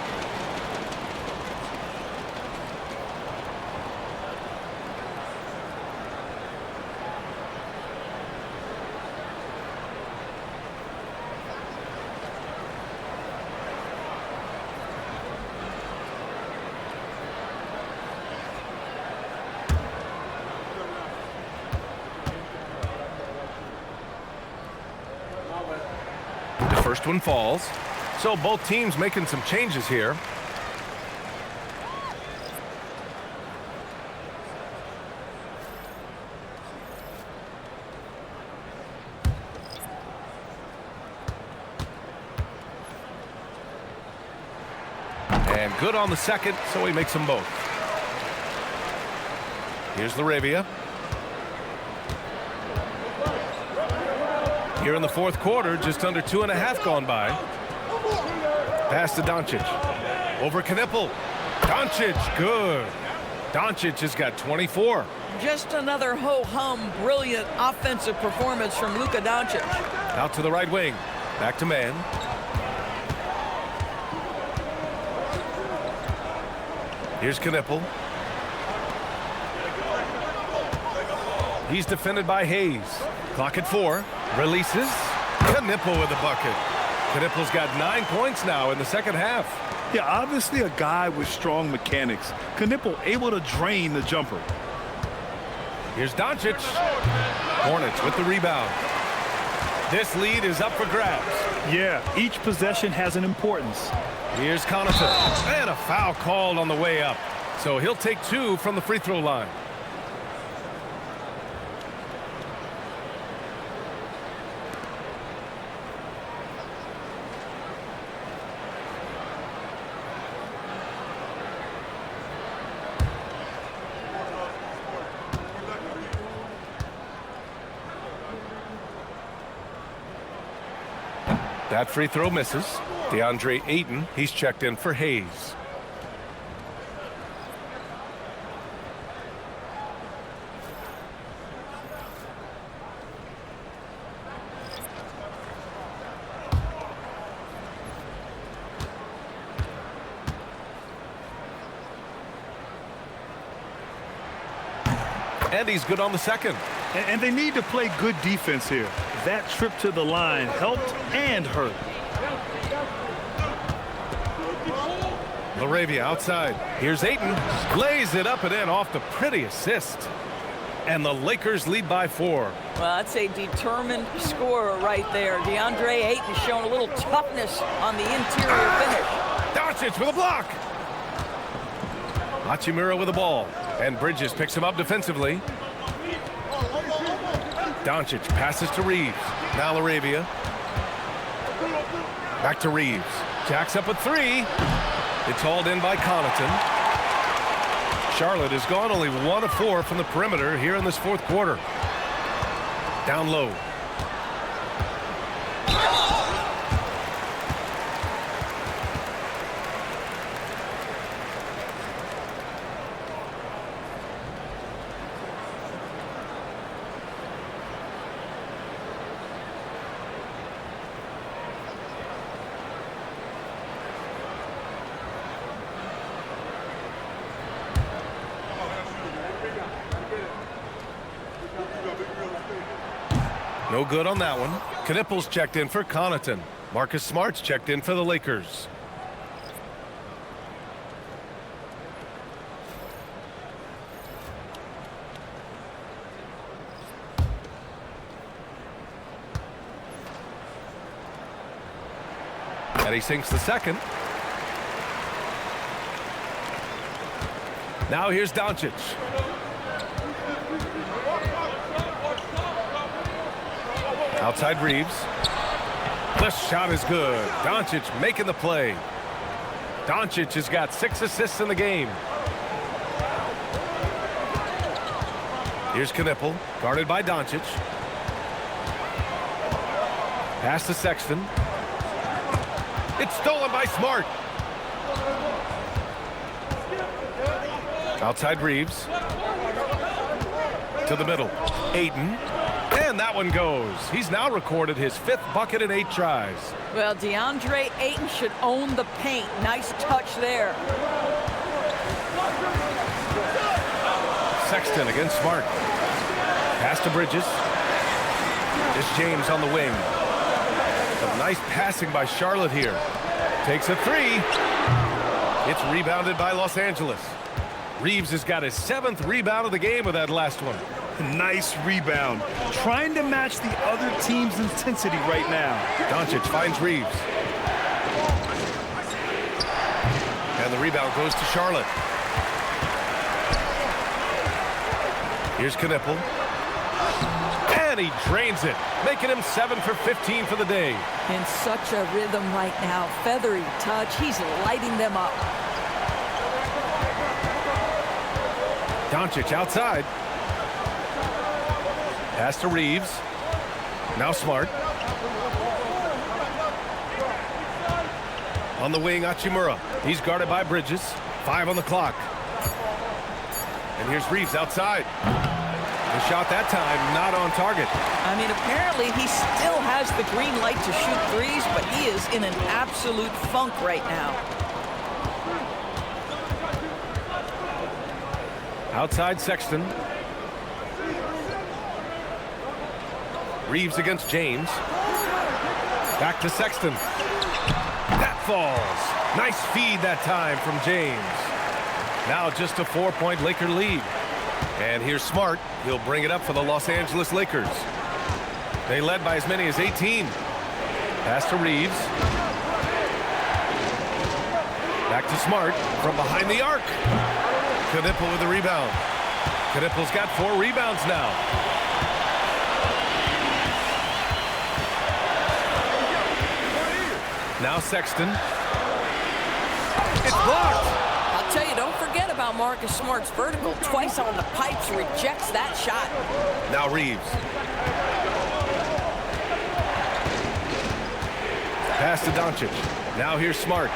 First one falls. So both teams making some changes here. And good on the second, so he makes them both. Here's LaRavia. Here in the fourth quarter, just under 2.5 gone by. Pass to Doncic. Over Knipple. Doncic, good. Doncic has got 24. Just another ho-hum, brilliant offensive performance from Luka Doncic. Out to the right wing. Back to man. Here's Knipple. He's defended by Hayes. Clock at 4. Releases. Knipple with a bucket. Knipple's got 9 points now in the second half. Yeah, obviously a guy with strong mechanics. Knipple able to drain the jumper. Here's Doncic. Hornets with the rebound. This lead is up for grabs. Yeah, each possession has an importance. Here's Connaughton. And a foul called on the way up. So he'll take 2 from the free throw line. That free throw misses. DeAndre Ayton, he's checked in for Hayes. And he's good on the second. And they need to play good defense here. That trip to the line helped and hurt. LaRavia outside. Here's Ayton. Lays it up and in off the pretty assist. And the Lakers lead by 4. Well, that's a determined scorer right there. DeAndre Ayton showing a little toughness on the interior finish. Doncic with a block. Hachimura with the ball. And Bridges picks him up defensively. Doncic passes to Reeves. Now LaRavia. Back to Reeves. Jacks up with 3. It's hauled in by Connaughton. Charlotte has gone only 1 of 4 from the perimeter here in this fourth quarter. Down low. No good on that one. Knipple's checked in for Connaughton. Marcus Smart's checked in for the Lakers. And he sinks the second. Now here's Doncic. Outside Reeves. The shot is good. Doncic making the play. Doncic has got 6 assists in the game. Here's Knipple, guarded by Doncic. Pass to Sexton. It's stolen by Smart. Outside Reeves. To the middle. Ayton. And that one goes. He's now recorded his 5th bucket in 8 tries. Well, DeAndre Ayton should own the paint. Nice touch there. Sexton against Smart. Pass to Bridges. It's James on the wing. Some nice passing by Charlotte here. Takes a 3. It's rebounded by Los Angeles. Reeves has got his 7th rebound of the game with that last one. Nice rebound. Trying to match the other team's intensity right now. Doncic finds Reeves. And the rebound goes to Charlotte. Here's Knipple. And he drains it, making him 7 for 15 for the day. In such a rhythm right now. Feathery touch. He's lighting them up. Doncic outside. Pass to Reeves. Now Smart. On the wing, Hachimura. He's guarded by Bridges. 5 on the clock. And here's Reeves outside. The shot that time not on target. I mean, apparently he still has the green light to shoot threes, but he is in an absolute funk right now. Outside Sexton. Reeves against James. Back to Sexton. That falls. Nice feed that time from James. Now just a 4-point Laker lead. And here's Smart. He'll bring it up for the Los Angeles Lakers. They led by as many as 18. Pass to Reeves. Back to Smart from behind the arc. Knipple with the rebound. Knipple's got 4 rebounds now. Now Sexton. It's blocked. I'll tell you, don't forget about Marcus Smart's vertical. Twice on the pipes, rejects that shot. Now Reeves. Pass to Doncic. Now here's Smart.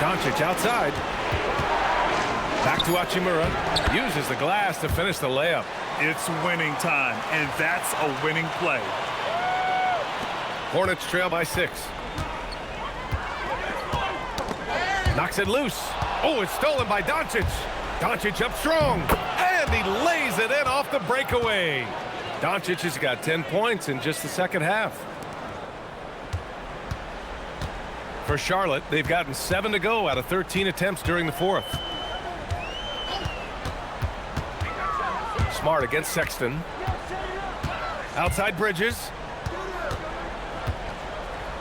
Doncic outside. Back to Hachimura. Uses the glass to finish the layup. It's winning time, and that's a winning play. Hornets trail by 6. Knocks it loose. Oh, it's stolen by Doncic. Doncic up strong. And he lays it in off the breakaway. Doncic has got 10 points in just the second half. For Charlotte, they've gotten 7 to go out of 13 attempts during the 4th. Smart against Sexton. Outside Bridges.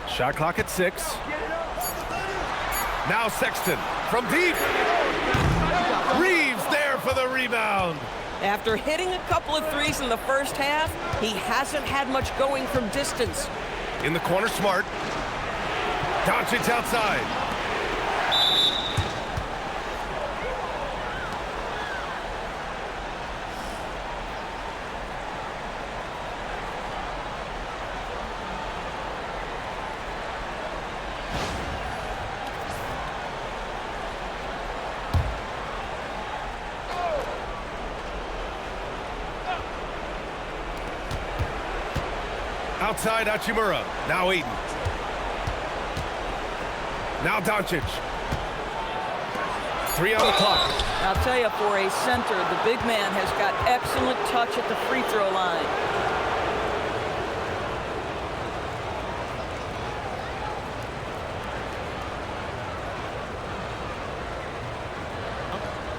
Shot clock at 6. Now Sexton from deep. Reeves there for the rebound. After hitting a couple of threes in the first half, he hasn't had much going from distance. In the corner, Smart. Doncic outside. Outside Hachimura. Now Ayton. Now Doncic. 3 on the clock. I'll tell you, for a center, the big man has got excellent touch at the free throw line.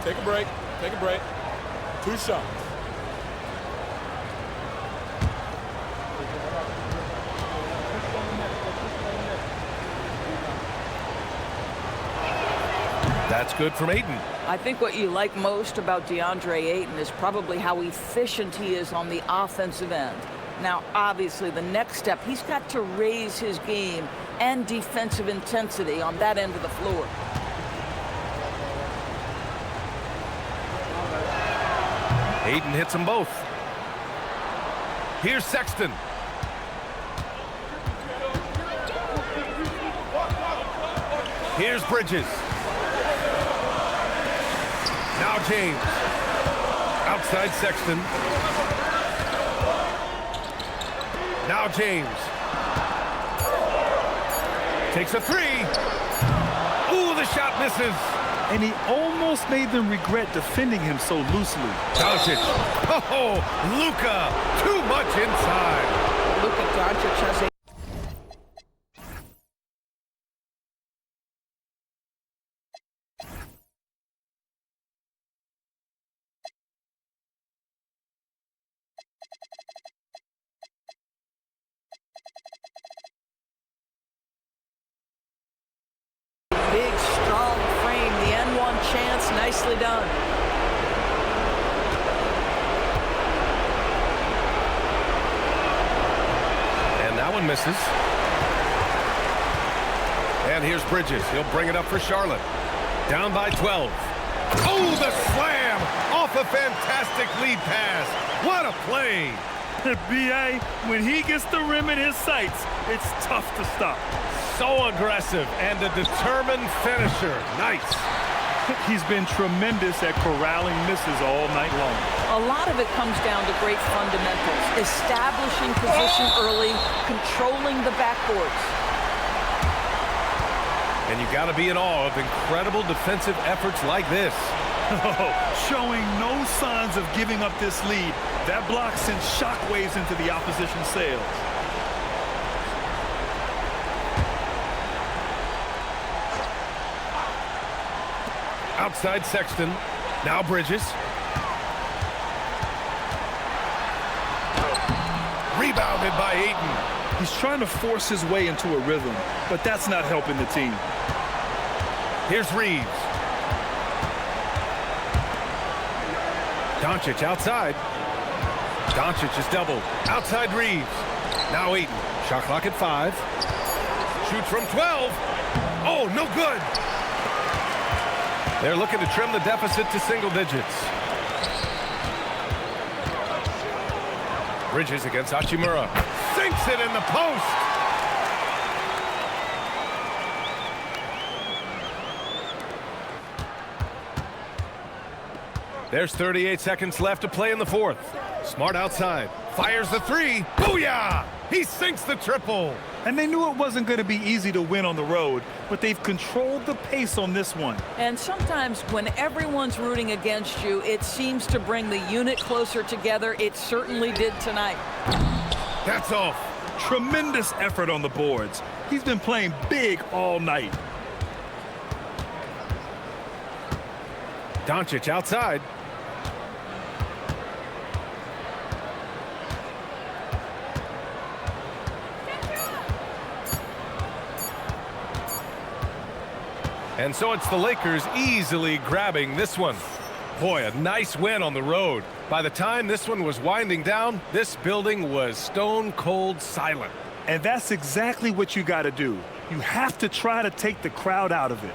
Take a break. Take a break. 2 shots. That's good from Ayton. I think what you like most about DeAndre Ayton is probably how efficient he is on the offensive end. Now, obviously, the next step, he's got to raise his game and defensive intensity on that end of the floor. Ayton hits them both. Here's Sexton. Here's Bridges. Now James. Outside Sexton. Now James. Takes a three. Ooh, the shot misses. And he almost made them regret defending him so loosely. Doncic. Oh, Luka. Too much inside. Luka Doncic has a big, strong frame. The N1 chance, nicely done. And that one misses. And here's Bridges. He'll bring it up for Charlotte. Down by 12. Oh, the slam off a fantastic lead pass. What a play. B.A., when he gets the rim in his sights, it's tough to stop. So aggressive and a determined finisher. Nice. He's been tremendous at corralling misses all night long. A lot of it comes down to great fundamentals. Establishing position early, controlling the backboards. And you got to be in awe of incredible defensive efforts like this. Showing no signs of giving up this lead. That block sends shockwaves into the opposition sails. Outside Sexton. Now Bridges. Rebounded by Ayton. He's trying to force his way into a rhythm, but that's not helping the team. Here's Reeves. Doncic outside. Doncic is doubled. Outside Reeves. Now Ayton. Shot clock at 5. Shoots from 12. Oh, no good. They're looking to trim the deficit to single digits. Bridges against Hachimura. Sinks it in the post. There's 38 seconds left to play in the fourth. Smart outside. Fires the three. Booyah! He sinks the triple. And they knew it wasn't going to be easy to win on the road, but they've controlled the pace on this one. And sometimes when everyone's rooting against you, it seems to bring the unit closer together. It certainly did tonight. That's off. Tremendous effort on the boards. He's been playing big all night. Doncic outside. And so it's the Lakers easily grabbing this one. Boy, a nice win on the road. By the time this one was winding down, this building was stone cold silent. And that's exactly what you got to do. You have to try to take the crowd out of it.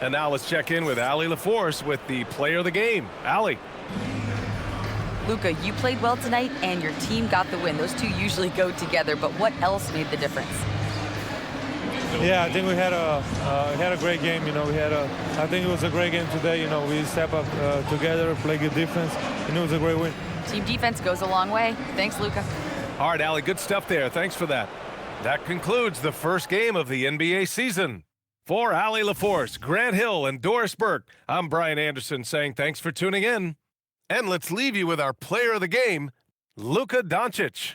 And now let's check in with Allie LaForce with the player of the game. Allie. Luka, you played well tonight, and your team got the win. Those two usually go together, but what else made the difference? Yeah, I think we had a great game. You know, I think it was a great game today. You know, we step up together, play good defense, and it was a great win. Team defense goes a long way. Thanks, Luka. All right, Allie, good stuff there. Thanks for that. That concludes the first game of the NBA season. For Allie LaForce, Grant Hill, and Doris Burke, I'm Brian Anderson saying thanks for tuning in. And let's leave you with our player of the game, Luka Doncic.